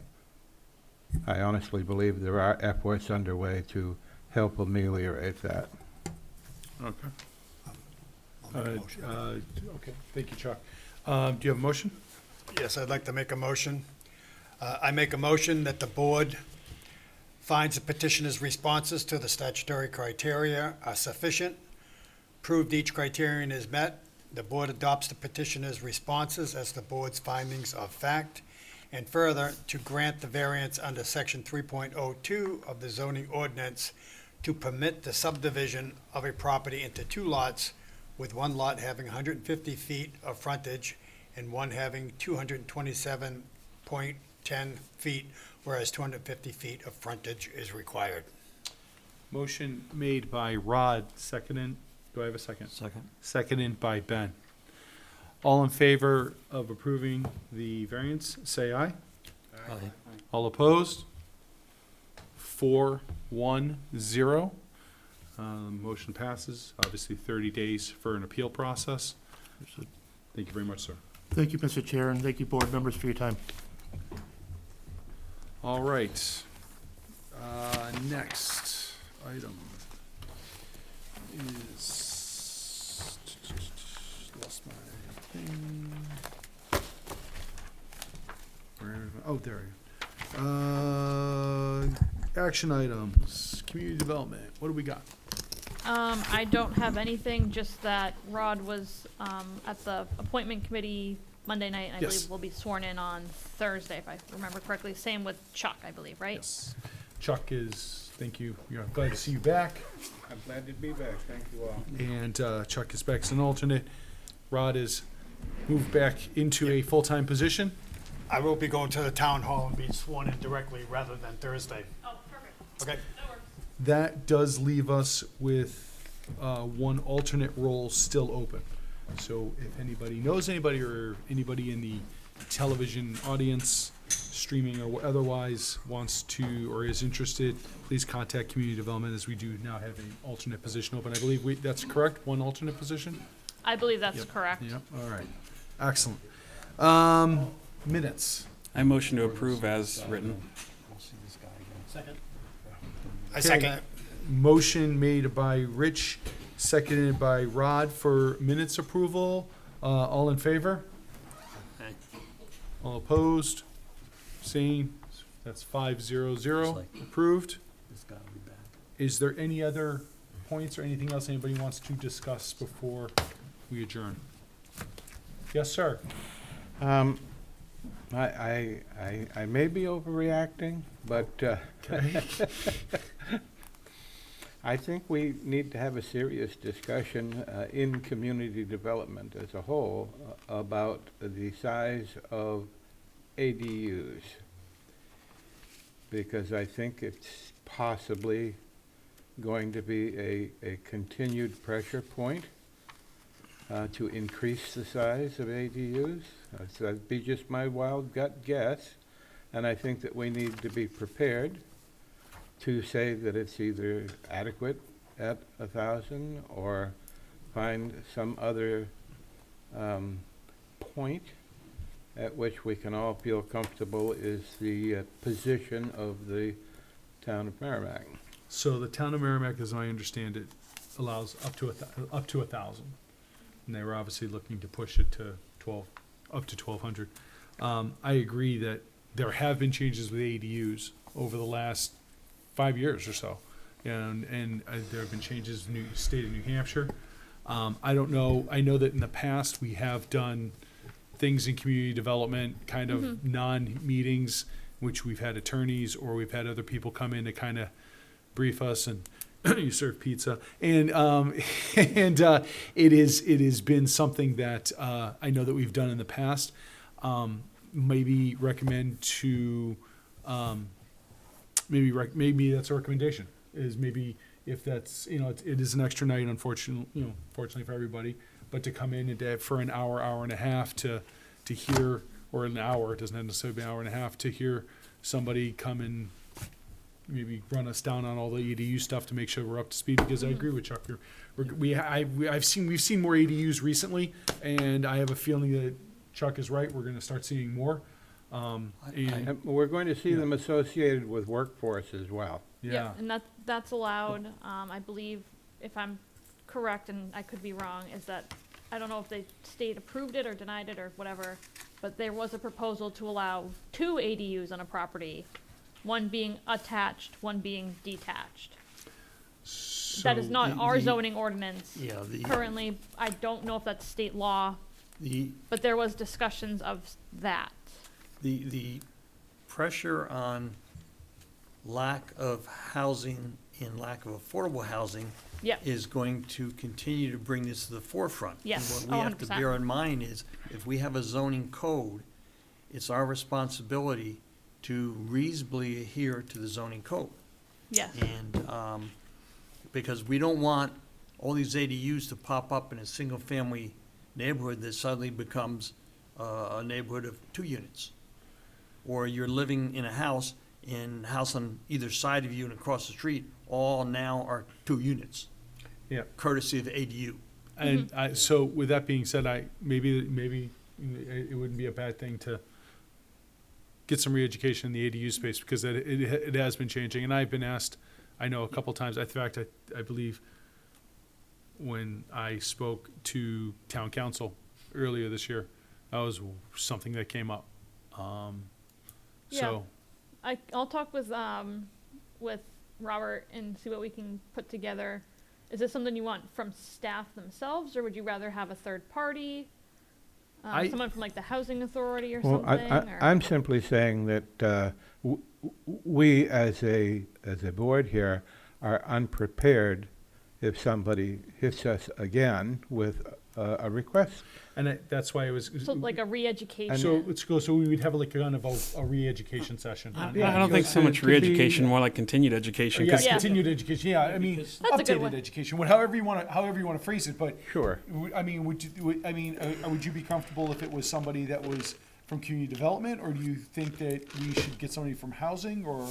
I honestly believe there are efforts underway to help ameliorate that. Okay. I'll make a motion. Okay, thank you, Chuck. Do you have a motion? Yes, I'd like to make a motion. I make a motion that the board finds the petitioner's responses to the statutory criteria are sufficient, proved each criterion is met, the board adopts the petitioner's responses as the board's findings of fact, and further, to grant the variance under section 3.02 of the zoning ordinance to permit the subdivision of a property into two lots, with one lot having 150 feet of frontage and one having 227.10 feet, whereas 250 feet of frontage is required. Motion made by Rod, seconded. Do I have a second? Second. Seconded by Ben. All in favor of approving the variance, say aye. Aye. All opposed? 4-1-0. Motion passes. Obviously, 30 days for an appeal process. Thank you very much, sir. Thank you, Mr. Chair, and thank you, board members, for your time. All right. Next item is, lost my thing. Oh, there I am. Action items, community development. What do we got? I don't have anything, just that Rod was at the appointment committee Monday night, and I Yes. believe will be sworn in on Thursday, if I remember correctly. Same with Chuck, I believe, right? Yes. Chuck is, thank you. You're glad to see you back. I'm glad to be back. Thank you all. And Chuck is back as an alternate. Rod is moved back into a full-time position. I will be going to the town hall and being sworn in directly rather than Thursday. Oh, perfect. Okay? That works. that does leave us with one alternate role still open. So if anybody knows anybody or anybody in the television audience, streaming or otherwise, wants to or is interested, please contact Community Development, as we do now have an alternate position open. I believe that's correct, one alternate position? I believe that's Yep. correct. Yep, all right. Excellent. Minutes. I motion to approve as written. I second it. Motion made by Rich, seconded by Rod for minutes approval. All in favor? Aye. All opposed? Same. That's 5-0-0. Approved. It's gotta be back. Is there any other points or anything else anybody wants to discuss before we adjourn? Yes, sir. I may be overreacting, but I think we need to have a serious discussion in community development as a whole about the size of ADUs. Because I think it's possibly going to be a continued pressure point to increase the size of ADUs. So that'd be just my wild gut guess. And I think that we need to be prepared to say that it's either adequate at 1,000 or find some other point at which we can all feel comfortable is the position of the town of Merrimack. So the town of Merrimack, as I understand it, allows up to 1,000. And they were obviously looking to push it to up to 1,200. I agree that there have been changes with ADUs over the last 5 years or so. And there have been changes in the state of New Hampshire. I don't know, I know that in the past we have done things in community development, kind of non-meetings, which we've had attorneys or we've had other people come in to kind of brief us, and you serve pizza. And it has been something that I know that we've done in the past. Maybe recommend to, maybe that's a recommendation, is maybe if that's, it is an extra night, unfortunately, fortunately for everybody, but to come in and for an hour, hour and a half to hear, or an hour, it doesn't necessarily be an hour and a half, to hear somebody come and maybe run us down on all the EDU stuff to make sure we're up to speed, because I agree with Chuck. We've seen more EDUs recently, and I have a feeling that Chuck is right. We're going to start seeing more. And We're going to see them associated with workforce as well. yeah, And that's allowed, I believe, if I'm correct, and I could be wrong, is that, I don't know if the state approved it or denied it or whatever, but there was a proposal to allow 2 ADUs on a property, one being attached, one being detached. That is not our zoning ordinance. Yeah, Currently, I don't know if that's state law, the but there was discussions of that. The pressure on lack of housing and lack of affordable housing Yep. is going to continue to bring this to the forefront. Yes. And what we have to 100%. bear in mind is, if we have a zoning code, it's our responsibility to reasonably adhere to the zoning code. Yes. And, because we don't want all these ADUs to pop up in a single-family neighborhood that suddenly becomes a neighborhood of 2 units. Or you're living in a house, and house on either side of you and across the street, all now are 2 units. Yeah. Courtesy of ADU. And so with that being said, maybe it wouldn't be a bad thing to get some re-education in the ADU space, because it has been changing. And I've been asked, I know a couple times, in fact, I believe when I spoke to town council earlier this year, that was something that came up. So, I'll talk with Robert and see what we can put together. Is this something you want from staff themselves, or would you rather have a third party? Someone from like the housing authority or Well, something? I'm simply saying that we as a board here are unprepared if somebody hits us again with a request. And that's why it was. So like a re-education. So let's go, so we would have like kind of a re-education session. I don't think so much to be- re-education, more like continued education. Yeah, 'cause Yeah. continued education, yeah, I mean, Because- That's a good updated one. education, however you wanna phrase it, but. Sure. I mean, would you be comfortable if it was somebody that was from community development, or do you think that we should get somebody from housing, or,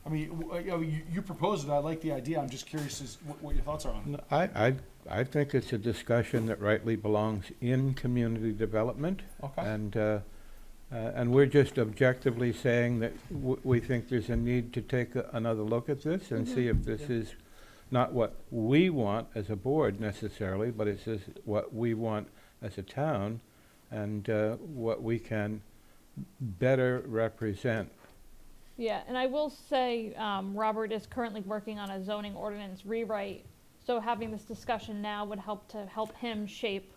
I mean, you proposed it, I like the idea, I'm just curious as what your thoughts are on it. No, I think it's a discussion that rightly belongs in community development. Okay. And we're just objectively saying that we think there's a need to take another look at this and see if this is not what we want as a board necessarily, but it's just what we want as a town, and what we can better represent. Yeah, and I will say, Robert is currently working on a zoning ordinance rewrite, so having this discussion now would help him shape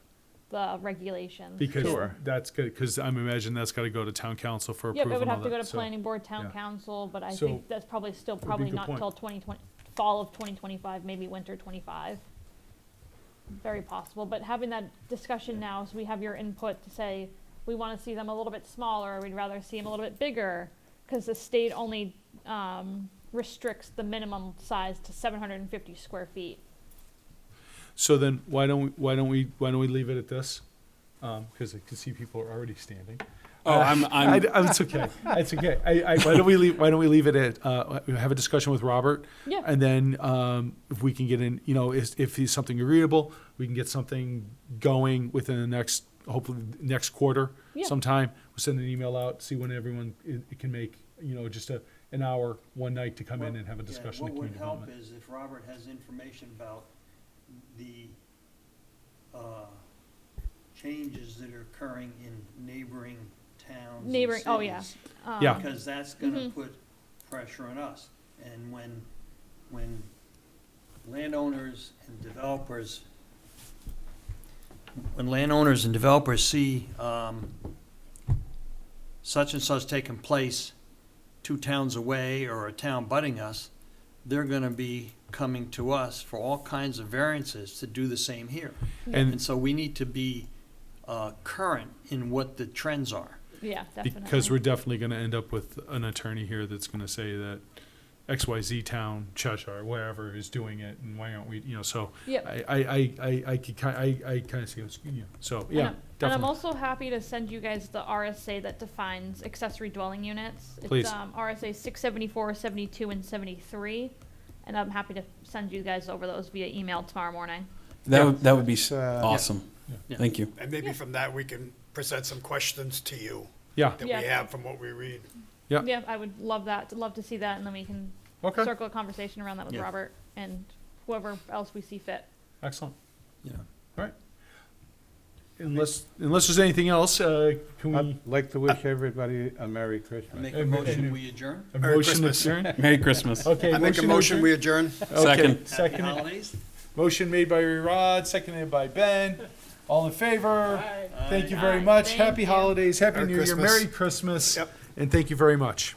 the regulations. Because Sure. that's good, because I'm imagining that's gotta go to town council for Yep, approval it would and all have to go that, to so- planning board, town yeah. council, but I So, think that's probably still be a probably good not point. till fall of 2025, maybe winter 25. Very possible, but having that discussion now, so we have your input to say, we wanna see them a little bit smaller, we'd rather see them a little bit bigger, cause the state only, restricts the minimum size to 750 square feet. So then, why don't we leave it at this? Because I can see people are already standing. Oh, It's okay. It's okay. Why don't we leave it at? Have a discussion with Robert, Yeah. and then if we can get in, if he's something agreeable, we can get something going within the next, hopefully next quarter, Yeah. sometime. We'll send an email out, see when everyone can make, just an hour one night to come in and have a discussion. What of would community help development. is if Robert has information about the changes that are occurring in neighboring towns and Neighboring, oh, yeah. cities, Yeah. because that's gonna Mhm. put pressure on us. And when landowners and developers see such and such taking place 2 towns away or a town butting us, they're gonna be coming to us for all kinds of variances to do the same here. And And so we need to be current in what the trends are. Yeah, definitely. because we're definitely going to end up with an attorney here that's going to say that XYZ town, Cheshire, wherever is doing it, and why aren't we? So Yep. I kind of see this. So yeah, And I'm definitely. also happy to send you guys the RSA that defines accessory dwelling units. Please. It's RSA 674, 72, and 73. And I'm happy to send you guys over those via email tomorrow morning. that would be Awesome. awesome. Yeah. Thank you. And maybe from that, we can present some questions to you Yeah. that Yeah. we have from what we read. Yeah. Yeah, I would love that, love to see that, and then we can Okay. circle a conversation around that with Yeah. Robert and whoever else we see fit. Excellent. Yeah. All right. Unless there's anything else, can we? I'd like to wish everybody a Merry I Christmas. make a motion, we adjourn. A Merry motion to Christmas. adjourn? Merry Christmas. Okay. I make a to motion, adjourn? we adjourn. Okay, Second. Happy seconded. holidays. Motion made by Rod, seconded by Ben. All in favor? Thank you very Aye. much. Thank Happy you. holidays, Happy Merry New Year, Christmas. Merry Christmas. Yep. And thank you very much.